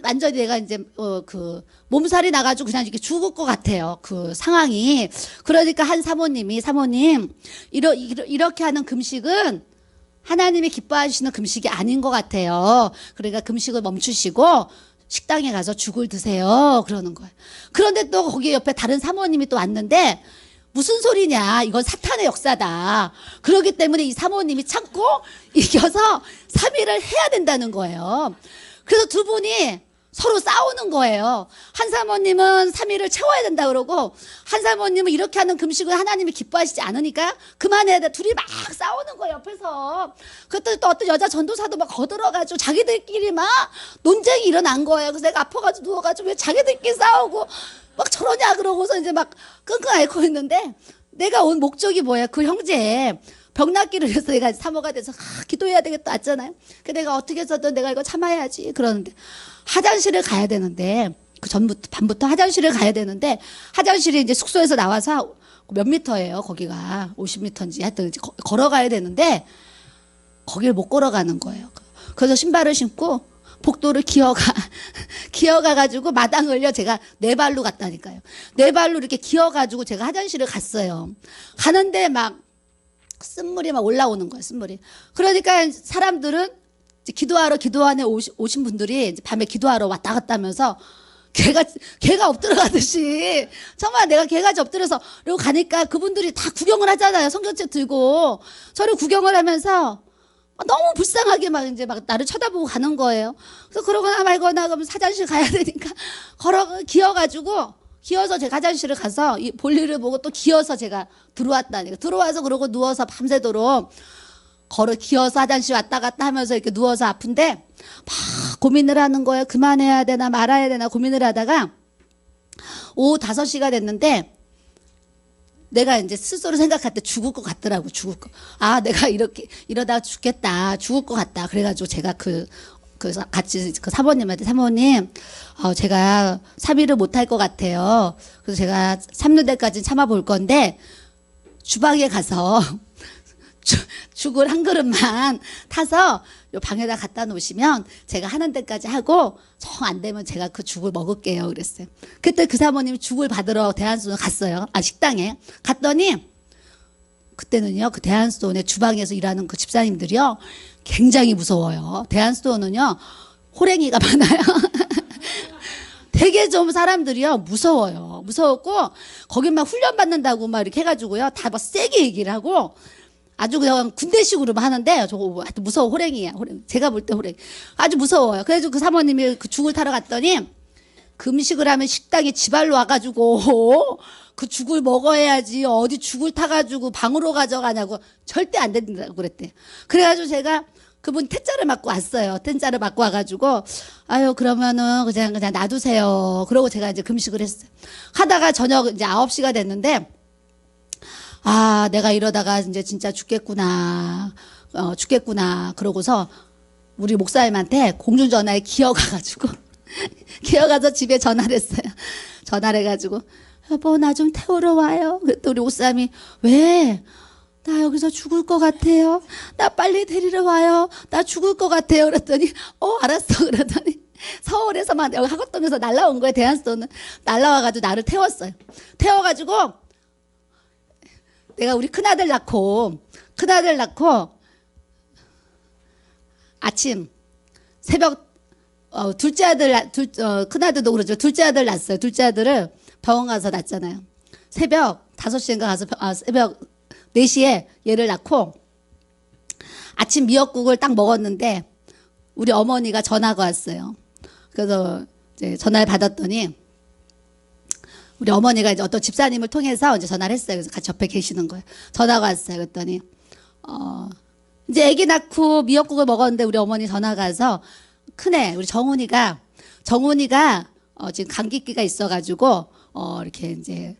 Speaker 1: 완전히 내가 이제 그 몸살이 나가지고 그냥 이렇게 죽을 것 같아요. 그 상황이. 그러니까 한 사모님 이렇게 하는 금식은 하나님이 기뻐하시는 금식이 아닌 것 같아요. 그러니까 금식을 멈추시고 식당에 가서 죽을 드세요. 그러는 거예요. 그런데 또 거기 옆에 다른 사모님이 또 왔는데 무슨 소리냐. 이건 사탄의 역사다. 그렇기 때문에 이 사모님이 참고 이겨서 3일을 해야 된다는 거예요. 그래서 두 분이 서로 싸우는 거예요. 한 사모님은 3일을 채워야 된다 그러고 한 사모님은 이렇게 하는 금식을 하나님이 기뻐하시지 않으니까 그만해야 돼. 둘이 막 싸우는 거예요. 옆에서. 그때 또 어떤 여자 전도사도 막 거들어가지고 자기들끼리 막 논쟁이 일어난 거예요. 그래서 내가 아파가지고 누워가지고 왜 자기들끼리 싸우고 막 저러냐 그러고서 이제 막 끙끙 앓고 있는데 내가 온 목적이 뭐야. 그 형제 병 낫기를 위해서 내가 사모가 돼서 기도해야 되겠다 왔잖아요. 그 내가 어떻게 해서든 내가 이거 참아야지 그러는데 화장실을 가야 되는데 그 밤부터 화장실을 가야 되는데 화장실이 이제 숙소에서 나와서 몇 미터예요. 거기가 50미터인지 하여튼 걸어가야 되는데 거길 못 걸어가는 거예요. 그래서 신발을 신고 복도를 기어가가지고 마당을요 제가 4발로 갔다니까요. 4발로 이렇게 기어가지고 제가 화장실을 갔어요. 가는데 막 쓴물이 막 올라오는 거예요. 쓴물이. 그러니까 사람들은 기도하러 오신 분들이 이제 밤에 기도하러 왔다 갔다 하면서 개가 엎드려가듯이 정말 내가 개같이 엎드려서 그리고 가니까 그분들이 다 구경을 하잖아요. 성경책 들고 저를 구경을 하면서 너무 불쌍하게 막 이제 막 나를 쳐다보고 가는 거예요. 그래서 그러거나 말거나 그러면 화장실 가야 되니까 기어서 제가 화장실을 가서 이 볼일을 보고 또 기어서 제가 들어왔다니까. 들어와서 그러고 누워서 밤새도록 기어서 화장실 왔다 갔다 하면서 이렇게 누워서 아픈데 막 고민을 하는 거예요. 그만해야 되나 말아야 되나 고민을 하다가 오후 5시가 됐는데 내가 이제 스스로 생각할 때 죽을 것 같더라고. 내가 이러다가 죽겠다. 죽을 것 같다. 그래가지고 제가 그래서 같이 그 사모님한테 사모님 제가 3일을 못할 것 같아요. 그래서 제가 3년 때까지 참아볼 건데 주방에 가서 죽을 한 그릇만 타서 요 방에다 갖다 놓으시면 제가 하는 데까지 하고 정 안 되면 제가 그 죽을 먹을게요. 그랬어요. 그때 그 사모님이 죽을 받으러 대한수원 갔어요. 식당에 갔더니 그때는요 그 대한수원의 주방에서 일하는 그 집사님들이요 굉장히 무서워요. 대한수원은요 호랭이가 많아요. 되게 좀 사람들이요 무서워요. 무서웠고 거기 막 훈련 받는다고 막 이렇게 해가지고요 다 막 세게 얘기를 하고 아주 그냥 군대식으로 하는데 저거 하여튼 무서워. 호랭이야. 제가 볼 때 호랭이. 아주 무서워요. 그래서 그 사모님이 그 죽을 타러 갔더니 금식을 하면 식당에 지발로 와가지고 그 죽을 먹어야지 어디 죽을 타가지고 방으로 가져가냐고. 절대 안 된다고 그랬대. 그래가지고 제가 그분 퇴짜를 맞고 왔어요. 퇴짜를 맞고 와가지고 아유 그러면은 그냥 놔두세요. 그러고 제가 이제 금식을 했어요. 하다가 저녁 이제 9시가 됐는데 아 내가 이러다가 이제 진짜 죽겠구나. 죽겠구나. 그러고서 우리 목사님한테 공중전화에 기어가가지고 기어가서 집에 전화를 했어요. 전화를 해가지고 여보 나 좀 태우러 와요. 그랬더니 우리 목사님이 왜? 나 여기서 죽을 것 같아요. 나 빨리 데리러 와요. 나 죽을 것 같아요. 그랬더니 알았어. 그러더니 서울에서만 여기 학원동에서 날라온 거예요. 대한스토는 날라와가지고 나를 태웠어요. 태워가지고 내가 우리 큰아들 낳고 아침 새벽 둘째 아들 큰아들도 그러죠. 둘째 아들 낳았어요. 둘째 아들을 병원 가서 낳았잖아요. 새벽 5시인가 가서 새벽 4시에 얘를 낳고 아침 미역국을 딱 먹었는데 우리 어머니가 전화가 왔어요. 그래서 이제 전화를 받았더니 우리 어머니가 이제 어떤 집사님을 통해서 이제 전화를 했어요. 그래서 같이 옆에 계시는 거예요. 전화가 왔어요. 그랬더니 이제 아기 낳고 미역국을 먹었는데 우리 어머니 전화가 와서 큰애 우리 정훈이가 지금 감기기가 있어가지고 이렇게 이제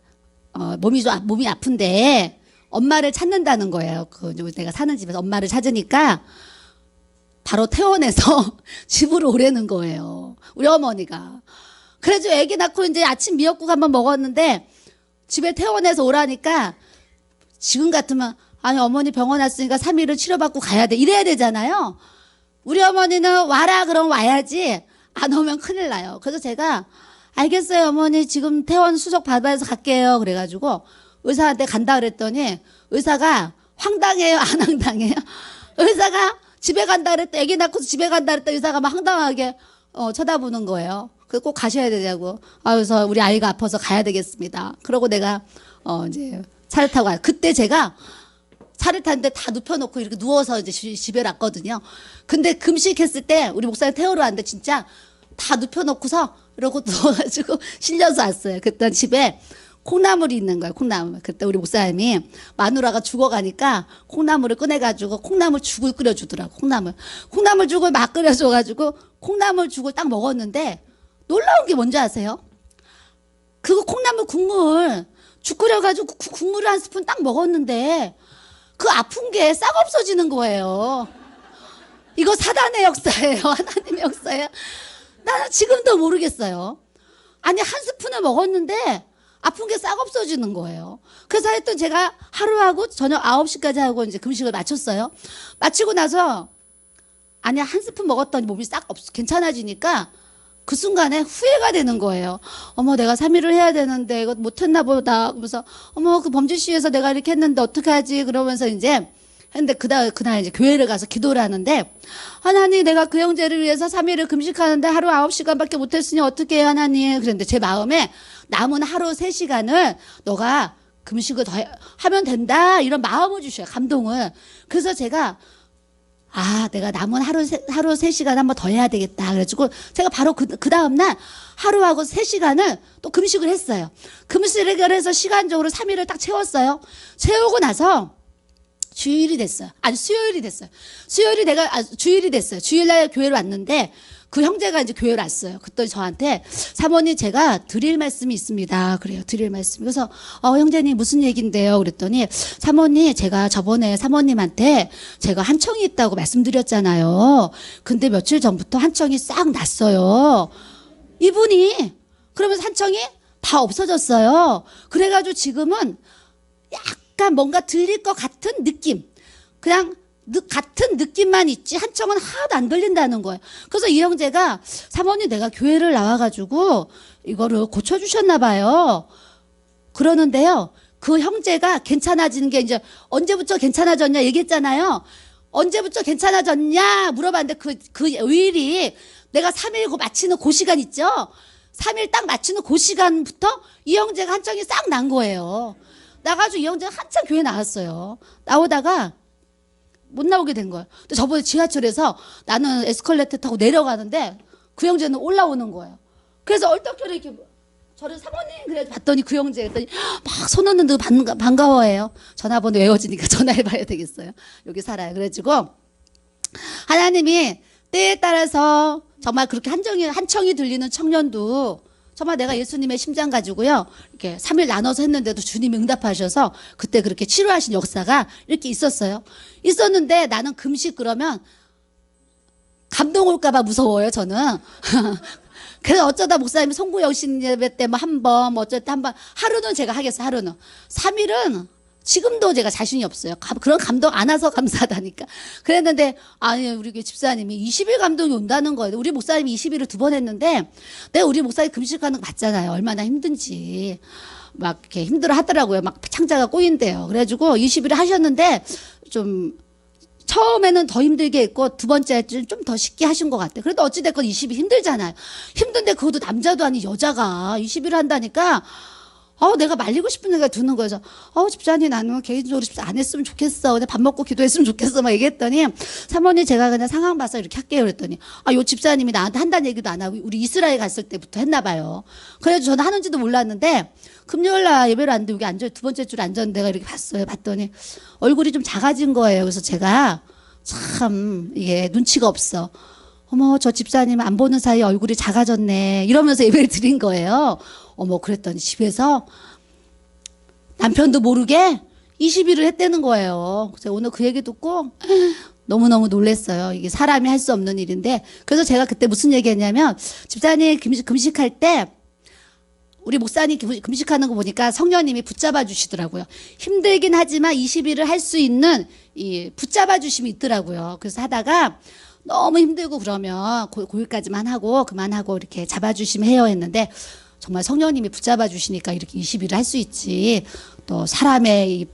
Speaker 1: 몸이 아픈데 엄마를 찾는다는 거예요. 내가 사는 집에서 엄마를 찾으니까 바로 퇴원해서 집으로 오라는 거예요. 우리 어머니가. 그래서 아기 낳고 이제 아침 미역국 한번 먹었는데 집에 퇴원해서 오라니까 지금 같으면 아니 어머니 병원 왔으니까 3일을 치료받고 가야 돼. 이래야 되잖아요. 우리 어머니는 와라 그럼 와야지 안 오면 큰일 나요. 그래서 제가 알겠어요 어머니 지금 퇴원 수속 받아서 갈게요. 그래가지고 의사한테 간다 그랬더니 의사가 황당해요 안 황당해요? 의사가 집에 간다 그랬더니 아기 낳고서 집에 간다 그랬더니 의사가 막 황당하게 쳐다보는 거예요. 그래서 꼭 가셔야 되냐고. 그래서 우리 아이가 아파서 가야 되겠습니다. 그러고 내가 이제 차를 타고 가요. 그때 제가 차를 탔는데 다 눕혀놓고 이렇게 누워서 이제 집에 왔거든요. 근데 금식했을 때 우리 목사님 태우러 왔는데 진짜 다 눕혀놓고서 이러고 누워가지고 실려서 왔어요. 그때 집에 콩나물이 있는 거예요. 콩나물. 그때 우리 목사님이 마누라가 죽어가니까 콩나물을 꺼내가지고 콩나물 죽을 끓여주더라고. 콩나물 죽을 막 끓여줘가지고 콩나물 죽을 딱 먹었는데 놀라운 게 뭔지 아세요? 그거 콩나물 국물 죽 끓여가지고 그 국물을 한 스푼 딱 먹었는데 그 아픈 게 싹 없어지는 거예요. 이거 사단의 역사예요. 하나님의 역사예요. 나는 지금도 모르겠어요. 아니 한 스푼을 먹었는데 아픈 게 싹 없어지는 거예요. 그래서 하여튼 제가 하루하고 저녁 9시까지 하고 이제 금식을 마쳤어요. 마치고 나서 아니 한 스푼 먹었더니 몸이 싹 괜찮아지니까 그 순간에 후회가 되는 거예요. 어머 내가 3일을 해야 되는데 이거 못했나 보다. 그러면서 어머 그 범죄시에서 내가 이렇게 했는데 어떡하지 그러면서 이제 했는데 그날 이제 교회를 가서 기도를 하는데 하나님 내가 그 형제를 위해서 3일을 금식하는데 하루 9시간밖에 못했으니 어떻게 해요 하나님. 그랬는데 제 마음에 남은 하루 3시간을 너가 금식을 더 하면 된다 이런 마음을 주셔요. 감동을. 그래서 제가 내가 남은 하루 3시간 한번 더 해야 되겠다. 그래가지고 제가 바로 그 다음날 하루하고 3시간을 또 금식을 했어요. 금식을 해서 시간적으로 3일을 딱 채웠어요. 채우고 나서 주일이 됐어요. 아니 수요일이 됐어요. 주일이 됐어요. 주일날 교회를 왔는데 그 형제가 이제 교회를 왔어요. 그때 저한테 사모님 제가 드릴 말씀이 있습니다. 그래요. 드릴 말씀. 그래서 형제님 무슨 얘긴데요? 그랬더니 사모님 제가 저번에 사모님한테 제가 한청이 있다고 말씀드렸잖아요. 근데 며칠 전부터 한청이 싹 났어요. 이분이 그러면서 한청이 다 없어졌어요. 그래가지고 지금은 약간 뭔가 들릴 것 같은 느낌. 그냥 같은 느낌만 있지 한청은 하나도 안 들린다는 거예요. 그래서 이 형제가 사모님 내가 교회를 나와가지고 이거를 고쳐주셨나 봐요. 그러는데요. 그 형제가 괜찮아지는 게 이제 언제부터 괜찮아졌냐 얘기했잖아요. 언제부터 괜찮아졌냐 물어봤는데 그 요일이 내가 3일 마치는 그 시간 있죠. 3일 딱 마치는 그 시간부터 이 형제가 한청이 싹 난 거예요. 나가지고 이 형제가 한참 교회 나왔어요. 나오다가 못 나오게 된 거예요. 근데 저번에 지하철에서 나는 에스컬레이터 타고 내려가는데 그 형제는 올라오는 거예요. 그래서 얼떨결에 이렇게 저를 사모님 그래 봤더니 그 형제 그랬더니 막 손 흔들고 반가워해요. 전화번호 외워지니까 전화해봐야 되겠어요. 여기 살아요. 그래가지고 하나님이 때에 따라서 정말 그렇게 한청이 들리는 청년도 정말 내가 예수님의 심장 가지고요 이렇게 3일 나눠서 했는데도 주님이 응답하셔서 그때 그렇게 치료하신 역사가 이렇게 있었는데 나는 금식 그러면 감동 올까봐 무서워요 저는. 그래서 어쩌다 목사님이 송구영신 예배 때 뭐 한 번, 뭐 어쩔 때 한 번, 하루는 제가 하겠어요, 하루는. 3일은 지금도 제가 자신이 없어요. 그런 감동 안 와서 감사하다니까. 그랬는데, 아니, 우리 집사님이 20일 감동이 온다는 거예요. 우리 목사님이 20일을 2번 했는데, 내가 우리 목사님 금식하는 거 맞잖아요. 얼마나 힘든지. 막 이렇게 힘들어 하더라고요. 막 창자가 꼬인대요. 그래가지고 20일 하셨는데, 좀, 처음에는 더 힘들게 했고 두 번째 좀 더 쉽게 하신 것 같아요. 그래도 어찌됐건 20일 힘들잖아요. 힘든데 그것도 남자도 아닌 여자가 20일 한다니까 내가 말리고 싶은 생각이 드는 거죠. 집사님 나는 개인적으로 안 했으면 좋겠어. 그냥 밥 먹고 기도했으면 좋겠어. 막 얘기했더니 사모님 제가 그냥 상황 봐서 이렇게 할게요. 그랬더니 요 집사님이 나한테 한다는 얘기도 안 하고 우리 이스라엘 갔을 때부터 했나 봐요. 그래서 저는 하는지도 몰랐는데 금요일 날 예배를 안 드고 여기 앉아 두 번째 줄 앉았는데 내가 이렇게 봤어요. 봤더니 얼굴이 좀 작아진 거예요. 그래서 제가 참 이게 눈치가 없어. 어머 저 집사님 안 보는 사이에 얼굴이 작아졌네 이러면서 예배를 드린 거예요. 그랬더니 집에서 남편도 모르게 20일을 했다는 거예요. 그래서 오늘 그 얘기 듣고 너무너무 놀랐어요. 이게 사람이 할 수 없는 일인데 그래서 제가 그때 무슨 얘기했냐면 집사님 금식할 때 우리 목사님 금식하는 거 보니까 성령님이 붙잡아 주시더라고요. 힘들긴 하지만 20일을 할 수 있는 이 붙잡아 주심이 있더라고요. 그래서 하다가 너무 힘들고 그러면 거기까지만 하고 그만하고 이렇게 잡아주시면 해요 했는데 정말 성령님이 붙잡아 주시니까 이렇게 20일을 할 수 있지. 또 사람의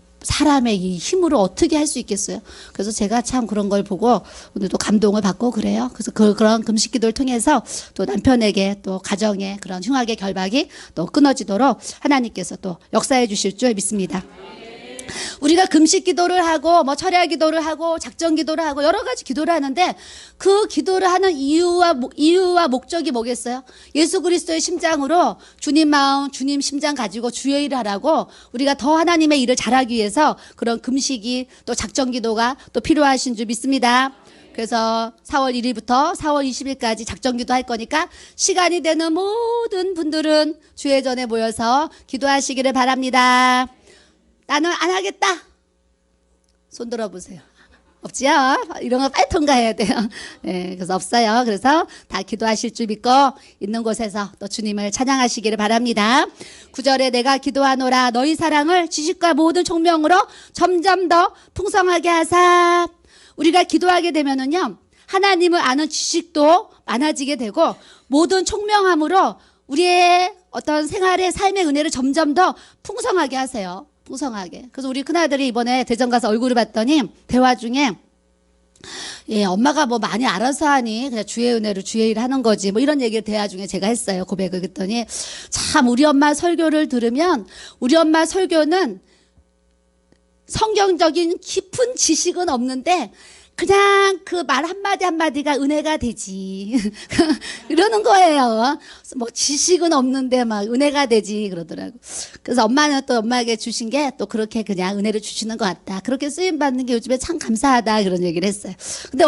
Speaker 1: 이 힘으로 어떻게 할 수 있겠어요. 그래서 제가 참 그런 걸 보고 오늘도 감동을 받고 그래요. 그래서 그런 금식 기도를 통해서 또 남편에게 또 가정의 그런 흉악의 결박이 또 끊어지도록 하나님께서 또 역사해 주실 줄 믿습니다. 우리가 금식 기도를 하고 뭐 철야 기도를 하고 작정 기도를 하고 여러 가지 기도를 하는데 그 기도를 하는 이유와 목적이 뭐겠어요? 예수 그리스도의 심장으로 주님 마음, 주님 심장 가지고 주의 일을 하라고 우리가 더 하나님의 일을 잘하기 위해서 그런 금식이 또 작정 기도가 또 필요하신 줄 믿습니다. 그래서 4월 1일부터 4월 20일까지 작정기도 할 거니까 시간이 되는 모든 분들은 주의 전에 모여서 기도하시기를 바랍니다. 나는 안 하겠다. 손 들어보세요. 없지요? 이런 거 빨리 통과해야 돼요. 네, 그래서 없어요. 그래서 다 기도하실 줄 믿고 있는 곳에서 또 주님을 찬양하시기를 바랍니다. 9절에 내가 기도하노라 너희 사랑을 지식과 모든 총명으로 점점 더 풍성하게 하사. 우리가 기도하게 되면은요 하나님을 아는 지식도 많아지게 되고 모든 총명함으로 우리의 어떤 생활의 삶의 은혜를 점점 더 풍성하게 하세요. 풍성하게. 그래서 우리 큰아들이 이번에 대전 가서 얼굴을 봤더니 대화 중에 엄마가 뭐 많이 알아서 하니 그냥 주의 은혜로 주의 일 하는 거지 뭐 이런 얘기를 대화 중에 제가 했어요. 고백을. 그랬더니 참 우리 엄마 설교를 들으면 우리 엄마 설교는 성경적인 깊은 지식은 없는데 그냥 그 말 한마디 한마디가 은혜가 되지. 이러는 거예요. 뭐 지식은 없는데 막 은혜가 되지 그러더라고. 그래서 엄마는 또 엄마에게 주신 게 또 그렇게 그냥 은혜를 주시는 것 같다. 그렇게 쓰임 받는 게 요즘에 참 감사하다 그런 얘기를 했어요. 근데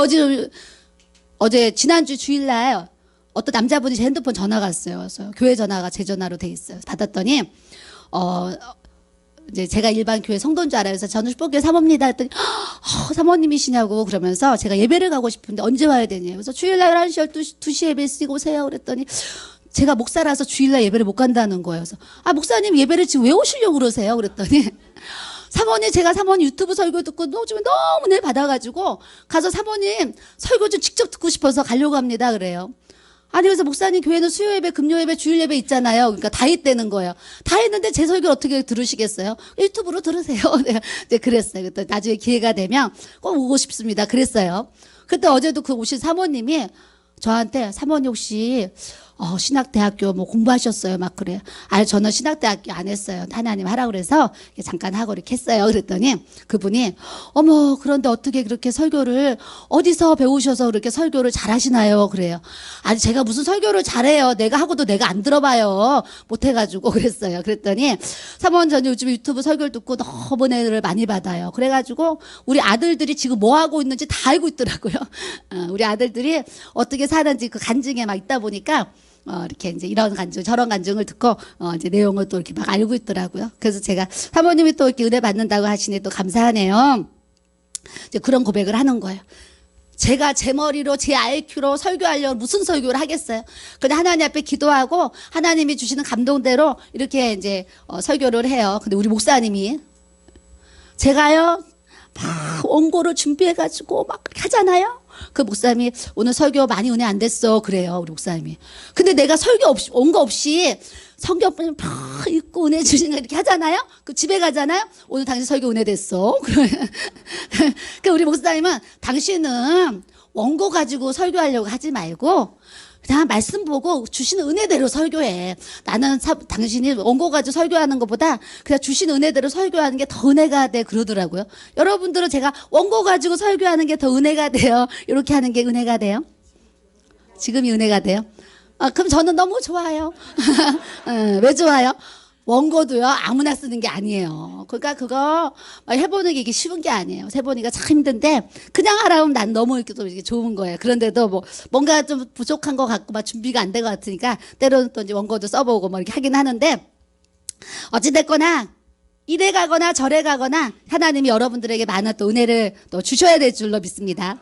Speaker 1: 어제 지난주 주일날 어떤 남자분이 제 핸드폰 전화가 왔어요. 그래서 교회 전화가 제 전화로 돼 있어요. 받았더니 이제 제가 일반 교회 성도인 줄 알아요. 그래서 저는 축복교회 사모입니다 했더니 사모님이시냐고 그러면서 제가 예배를 가고 싶은데 언제 와야 되냐고. 그래서 주일날 11시, 12시 예배 쓰고 오세요. 그랬더니 제가 목사라서 주일날 예배를 못 간다는 거예요. 그래서 목사님 예배를 지금 왜 오시려고 그러세요? 그랬더니 사모님 제가 사모님 유튜브 설교 듣고 요즘에 너무 은혜 받아가지고 가서 사모님 설교 좀 직접 듣고 싶어서 가려고 합니다. 그래요. 아니 그래서 목사님 교회는 수요 예배, 금요 예배, 주일 예배 있잖아요. 그러니까 다 했다는 거예요. 다 했는데 제 설교를 어떻게 들으시겠어요? 유튜브로 들으세요. 내가 이제 그랬어요. 그때 나중에 기회가 되면 꼭 오고 싶습니다. 그랬어요. 그때 어제도 그 오신 사모님이 저한테 사모님 혹시 신학대학교 뭐 공부하셨어요? 막 그래요. 아니, 저는 신학대학교 안 했어요. 하나님 하라 그래서 잠깐 하고 이렇게 했어요. 그랬더니 그분이, 어머, 그런데 어떻게 그렇게 설교를 어디서 배우셔서 그렇게 설교를 잘하시나요? 그래요. 아니, 제가 무슨 설교를 잘해요. 내가 하고도 내가 안 들어봐요. 못해가지고 그랬어요. 그랬더니 사모님, 저는 요즘 유튜브 설교를 듣고 너무 은혜를 많이 받아요. 그래가지고 우리 아들들이 지금 뭐 하고 있는지 다 알고 있더라고요. 우리 아들들이 어떻게 사는지 그 간증에 막 있다 보니까 이렇게 이제 이런 간증, 저런 간증을 듣고, 이제 내용을 또 이렇게 막 알고 있더라고요. 그래서 제가 사모님이 또 이렇게 은혜 받는다고 하시니 또 감사하네요. 이제 그런 고백을 하는 거예요. 제가 제 머리로, 제 IQ로 설교하려고 무슨 설교를 하겠어요. 근데 하나님 앞에 기도하고 하나님이 주시는 감동대로 이렇게 이제 설교를 해요. 근데 우리 목사님이, 제가요, 막 원고를 준비해가지고 막 하잖아요. 그 목사님이 오늘 설교 많이 은혜 안 됐어. 그래요. 우리 목사님이. 근데 내가 설교 없이, 원고 없이 성경을 막 읽고 은혜 주시는 거 이렇게 하잖아요. 그 집에 가잖아요. 오늘 당신 설교 은혜 됐어. 그 우리 목사님은 당신은 원고 가지고 설교하려고 하지 말고 그냥 말씀 보고 주시는 은혜대로 설교해. 나는 당신이 원고 가지고 설교하는 것보다 그냥 주시는 은혜대로 설교하는 게 더 은혜가 돼. 그러더라고요. 여러분들은 제가 원고 가지고 설교하는 게 더 은혜가 돼요? 이렇게 하는 게 은혜가 돼요? 지금이 은혜가 돼요? 그럼 저는 너무 좋아요. 왜 좋아요? 원고도요, 아무나 쓰는 게 아니에요. 그러니까 그거 해보는 게 이게 쉬운 게 아니에요. 해보니까 참 힘든데, 그냥 하라면 난 너무 이렇게 또 이게 좋은 거예요. 그런데도 뭐, 뭔가 좀 부족한 것 같고, 막 준비가 안 된 것 같으니까, 때로는 또 이제 원고도 써보고 뭐 이렇게 하긴 하는데, 어찌됐거나, 이래 가거나 저래 가거나, 하나님이 여러분들에게 많은 또 은혜를 또 주셔야 될 줄로 믿습니다.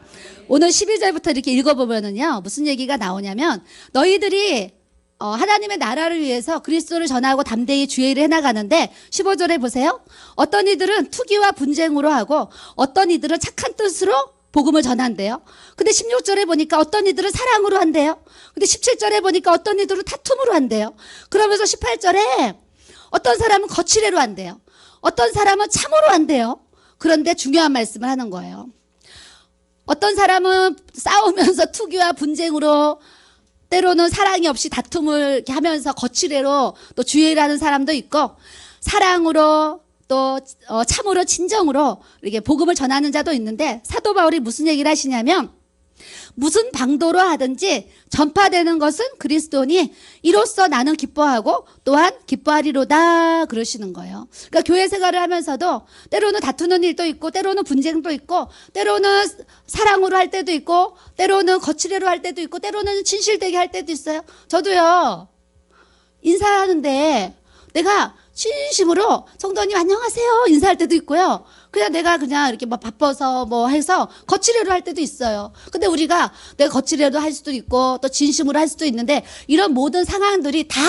Speaker 1: 오늘 12절부터 이렇게 읽어보면은요, 무슨 얘기가 나오냐면, 너희들이 하나님의 나라를 위해서 그리스도를 전하고 담대히 주의 일을 해나가는데 15절에 보세요. 어떤 이들은 투기와 분쟁으로 하고 어떤 이들은 착한 뜻으로 복음을 전한대요. 근데 16절에 보니까 어떤 이들은 사랑으로 한대요. 근데 17절에 보니까 어떤 이들은 다툼으로 한대요. 그러면서 18절에 어떤 사람은 거칠애로 한대요. 어떤 사람은 참으로 한대요. 그런데 중요한 말씀을 하는 거예요. 어떤 사람은 싸우면서 투기와 분쟁으로, 때로는 사랑이 없이 다툼을 이렇게 하면서 거칠애로 또 주의라는 사람도 있고, 사랑으로 또 참으로 진정으로 이렇게 복음을 전하는 자도 있는데, 사도 바울이 무슨 얘기를 하시냐면, 무슨 방도로 하든지 전파되는 것은 그리스도니 이로써 나는 기뻐하고 또한 기뻐하리로다, 그러시는 거예요. 그러니까 교회 생활을 하면서도 때로는 다투는 일도 있고, 때로는 분쟁도 있고, 때로는 사랑으로 할 때도 있고, 때로는 거칠애로 할 때도 있고, 때로는 진실되게 할 때도 있어요. 저도요, 인사하는데 내가 진심으로 성도님 안녕하세요 인사할 때도 있고요. 그냥 내가 그냥 이렇게 막 바빠서 뭐 해서 거칠애로 할 때도 있어요. 근데 우리가 내가 거칠애로 할 수도 있고 또 진심으로 할 수도 있는데, 이런 모든 상황들이 다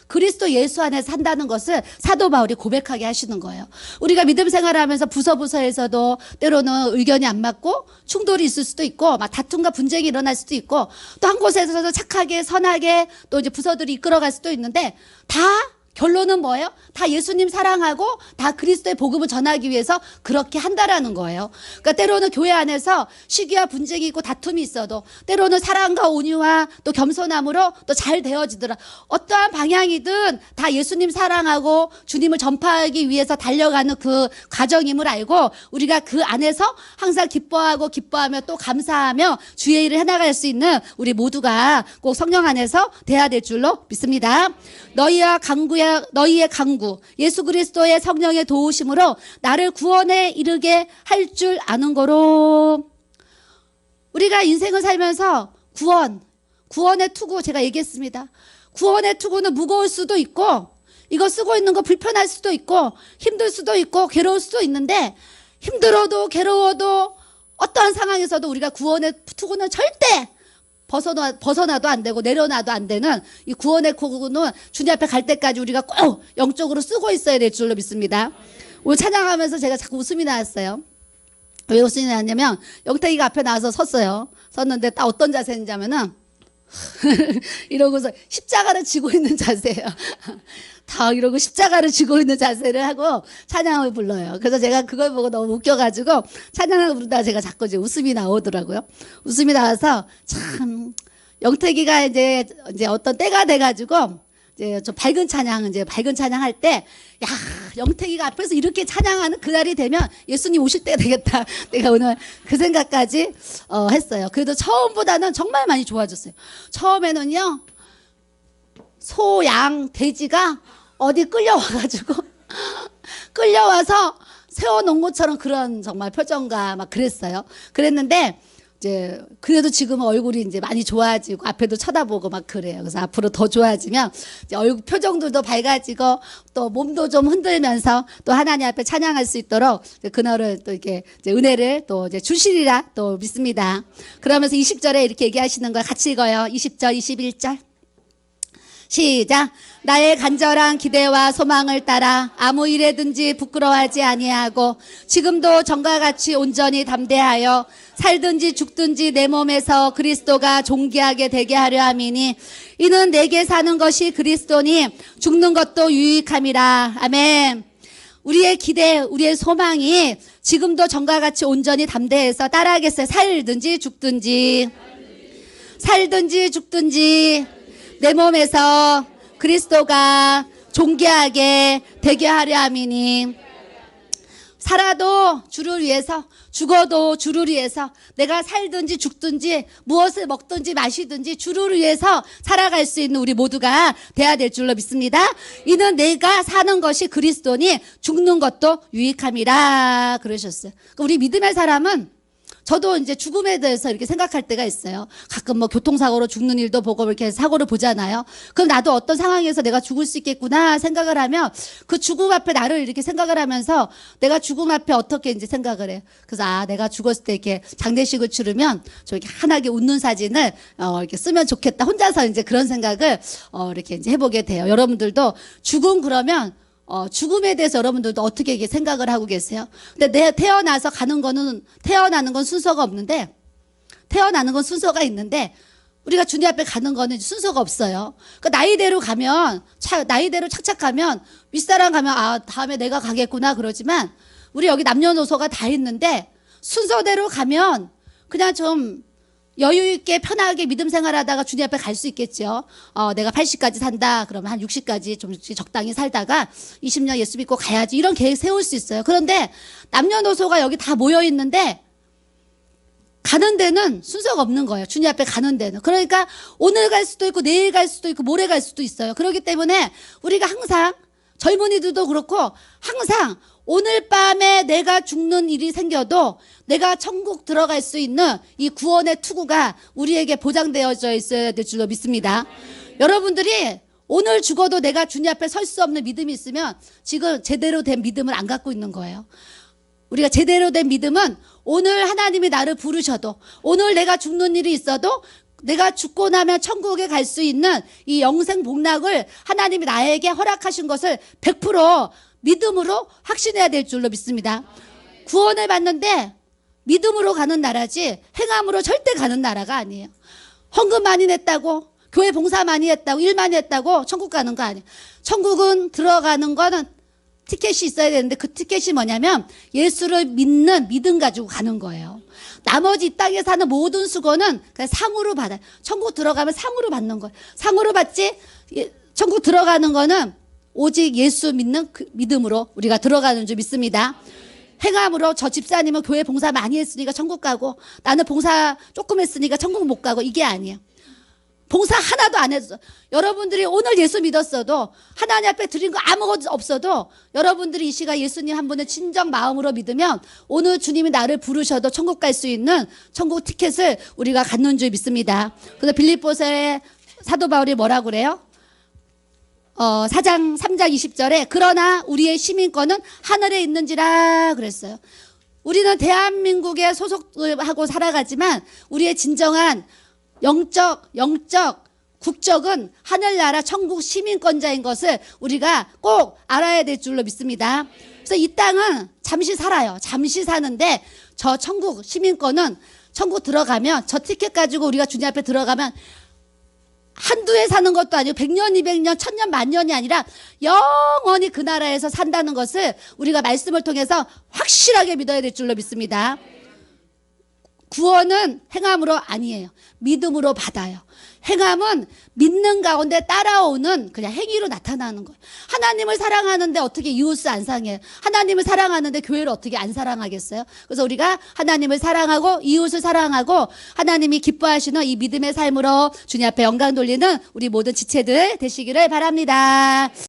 Speaker 1: 그리스도 예수 안에서 산다는 것을 사도 바울이 고백하게 하시는 거예요. 우리가 믿음 생활을 하면서 부서에서도 때로는 의견이 안 맞고 충돌이 있을 수도 있고, 막 다툼과 분쟁이 일어날 수도 있고, 또 한 곳에서도 착하게 선하게 또 이제 부서들이 이끌어갈 수도 있는데, 다 결론은 뭐예요? 다 예수님 사랑하고 다 그리스도의 복음을 전하기 위해서 그렇게 한다라는 거예요. 그러니까 때로는 교회 안에서 시기와 분쟁이 있고 다툼이 있어도 때로는 사랑과 온유와 또 겸손함으로 또 잘 되어지더라. 어떠한 방향이든 다 예수님 사랑하고 주님을 전파하기 위해서 달려가는 그 과정임을 알고, 우리가 그 안에서 항상 기뻐하며 또 감사하며 주의 일을 해나갈 수 있는 우리 모두가 꼭 성령 안에서 돼야 될 줄로 믿습니다. 너희의 강구 예수 그리스도의 성령의 도우심으로 나를 구원에 이르게 할 줄 아는 거로. 우리가 인생을 살면서 구원의 투구, 제가 얘기했습니다. 구원의 투구는 무거울 수도 있고, 이거 쓰고 있는 거 불편할 수도 있고, 힘들 수도 있고, 괴로울 수도 있는데, 힘들어도 괴로워도 어떠한 상황에서도 우리가 구원의 투구는 절대 벗어나도 안 되고 내려놔도 안 되는 이 구원의 코구는 주님 앞에 갈 때까지 우리가 꼭 영적으로 쓰고 있어야 될 줄로 믿습니다. 오늘 찬양하면서 제가 자꾸 웃음이 나왔어요. 왜 웃음이 나왔냐면, 영택이가 앞에 나와서 섰어요. 섰는데 딱 어떤 자세인지면은 이러고서 십자가를 쥐고 있는 자세예요. 다 이러고 십자가를 쥐고 있는 자세를 하고 찬양을 불러요. 그래서 제가 그걸 보고 너무 웃겨가지고 찬양을 부르다가 제가 자꾸 이제 웃음이 나오더라고요. 웃음이 나와서 참 영택이가 이제 어떤 때가 돼가지고 이제 좀 밝은 찬양 할 때, 야, 영택이가 앞에서 이렇게 찬양하는 그날이 되면 예수님 오실 때가 되겠다. 내가 오늘 그 생각까지 했어요. 그래도 처음보다는 정말 많이 좋아졌어요. 처음에는요, 소, 양, 돼지가 어디 끌려와가지고 끌려와서 세워놓은 것처럼 그런 정말 표정과 막 그랬어요. 그랬는데 이제 그래도 지금은 얼굴이 이제 많이 좋아지고 앞에도 쳐다보고 막 그래요. 그래서 앞으로 더 좋아지면 이제 얼굴 표정들도 밝아지고 또 몸도 좀 흔들면서 또 하나님 앞에 찬양할 수 있도록 그날을 또 이렇게 이제 은혜를 또 이제 주시리라 또 믿습니다. 그러면서 20절에 이렇게 얘기하시는 걸 같이 읽어요. 20절, 21절. 시작. 나의 간절한 기대와 소망을 따라 아무 일에든지 부끄러워하지 아니하고 지금도 전과 같이 온전히 담대하여 살든지 죽든지 내 몸에서 그리스도가 존귀하게 되게 하려 함이니 이는 내게 사는 것이 그리스도니 죽는 것도 유익함이라. 아멘. 우리의 기대, 우리의 소망이 지금도 전과 같이 온전히 담대해서 따라하겠어요. 살든지 죽든지 내 몸에서 그리스도가 존귀하게 되게 하려 함이니 살아도 주를 위해서 죽어도 주를 위해서 내가 살든지 죽든지 무엇을 먹든지 마시든지 주를 위해서 살아갈 수 있는 우리 모두가 돼야 될 줄로 믿습니다. 이는 내가 사는 것이 그리스도니 죽는 것도 유익함이라 그러셨어요. 우리 믿음의 사람은 저도 이제 죽음에 대해서 이렇게 생각할 때가 있어요. 가끔 뭐 교통사고로 죽는 일도 보고 이렇게 사고를 보잖아요. 그럼 나도 어떤 상황에서 내가 죽을 수 있겠구나 생각을 하면 그 죽음 앞에 나를 이렇게 생각을 하면서 내가 죽음 앞에 어떻게 이제 생각을 해요. 그래서 내가 죽었을 때 이렇게 장례식을 치르면 저렇게 환하게 웃는 사진을 이렇게 쓰면 좋겠다. 혼자서 이제 그런 생각을 이렇게 이제 해보게 돼요. 여러분들도 죽음 그러면 죽음에 대해서 여러분들도 어떻게 이게 생각을 하고 계세요? 근데 태어나는 건 순서가 없는데, 태어나는 건 순서가 있는데, 우리가 주님 앞에 가는 거는 순서가 없어요. 그러니까 나이대로 착착하면, 윗사람 가면, 다음에 내가 가겠구나, 그러지만, 우리 여기 남녀노소가 다 있는데, 순서대로 가면, 그냥 좀, 여유있게 편하게 믿음 생활하다가 주님 앞에 갈 수 있겠죠. 내가 80까지 산다. 그러면 한 60까지 좀 적당히 살다가 20년 예수 믿고 가야지. 이런 계획 세울 수 있어요. 그런데 남녀노소가 여기 다 모여 있는데 가는 데는 순서가 없는 거예요. 주님 앞에 가는 데는. 그러니까 오늘 갈 수도 있고 내일 갈 수도 있고 모레 갈 수도 있어요. 그렇기 때문에 우리가 항상 젊은이들도 그렇고 항상 오늘 밤에 내가 죽는 일이 생겨도 내가 천국 들어갈 수 있는 이 구원의 투구가 우리에게 보장되어져 있어야 될 줄로 믿습니다. 여러분들이 오늘 죽어도 내가 주님 앞에 설 수 없는 믿음이 있으면 지금 제대로 된 믿음을 안 갖고 있는 거예요. 우리가 제대로 된 믿음은 오늘 하나님이 나를 부르셔도 오늘 내가 죽는 일이 있어도 내가 죽고 나면 천국에 갈 수 있는 이 영생 복락을 하나님이 나에게 허락하신 것을 100% 믿음으로 확신해야 될 줄로 믿습니다. 구원을 받는데 믿음으로 가는 나라지 행함으로 절대 가는 나라가 아니에요. 헌금 많이 냈다고 교회 봉사 많이 했다고 일 많이 했다고 천국 가는 거 아니에요. 천국은 들어가는 거는 티켓이 있어야 되는데 그 티켓이 뭐냐면 예수를 믿는 믿음 가지고 가는 거예요. 나머지 이 땅에 사는 모든 수고는 그냥 상으로 받아요. 천국 들어가면 상으로 받는 거예요. 상으로 받지 천국 들어가는 거는 오직 예수 믿는 그 믿음으로 우리가 들어가는 줄 믿습니다. 행함으로 저 집사님은 교회 봉사 많이 했으니까 천국 가고 나는 봉사 조금 했으니까 천국 못 가고 이게 아니에요. 봉사 하나도 안 했어. 여러분들이 오늘 예수 믿었어도 하나님 앞에 드린 거 아무것도 없어도 여러분들이 이 시간 예수님 한 분을 진정 마음으로 믿으면 오늘 주님이 나를 부르셔도 천국 갈 수 있는 천국 티켓을 우리가 갖는 줄 믿습니다. 그래서 빌립보서에 사도 바울이 뭐라고 그래요? 4장 3장 20절에 그러나 우리의 시민권은 하늘에 있는지라 그랬어요. 우리는 대한민국에 소속을 하고 살아가지만 우리의 진정한 영적 국적은 하늘나라 천국 시민권자인 것을 우리가 꼭 알아야 될 줄로 믿습니다. 그래서 이 땅은 잠시 살아요. 잠시 사는데 저 천국 시민권은 천국 들어가면 저 티켓 가지고 우리가 주님 앞에 들어가면 한두 해 사는 것도 아니고 100년, 200년, 1000년, 만년이 아니라 영원히 그 나라에서 산다는 것을 우리가 말씀을 통해서 확실하게 믿어야 될 줄로 믿습니다. 구원은 행함으로 아니에요. 믿음으로 받아요. 행함은 믿는 가운데 따라오는 그냥 행위로 나타나는 거예요. 하나님을 사랑하는데 어떻게 이웃을 안 사랑해요? 하나님을 사랑하는데 교회를 어떻게 안 사랑하겠어요? 그래서 우리가 하나님을 사랑하고 이웃을 사랑하고 하나님이 기뻐하시는 이 믿음의 삶으로 주님 앞에 영광 돌리는 우리 모든 지체들 되시기를 바랍니다.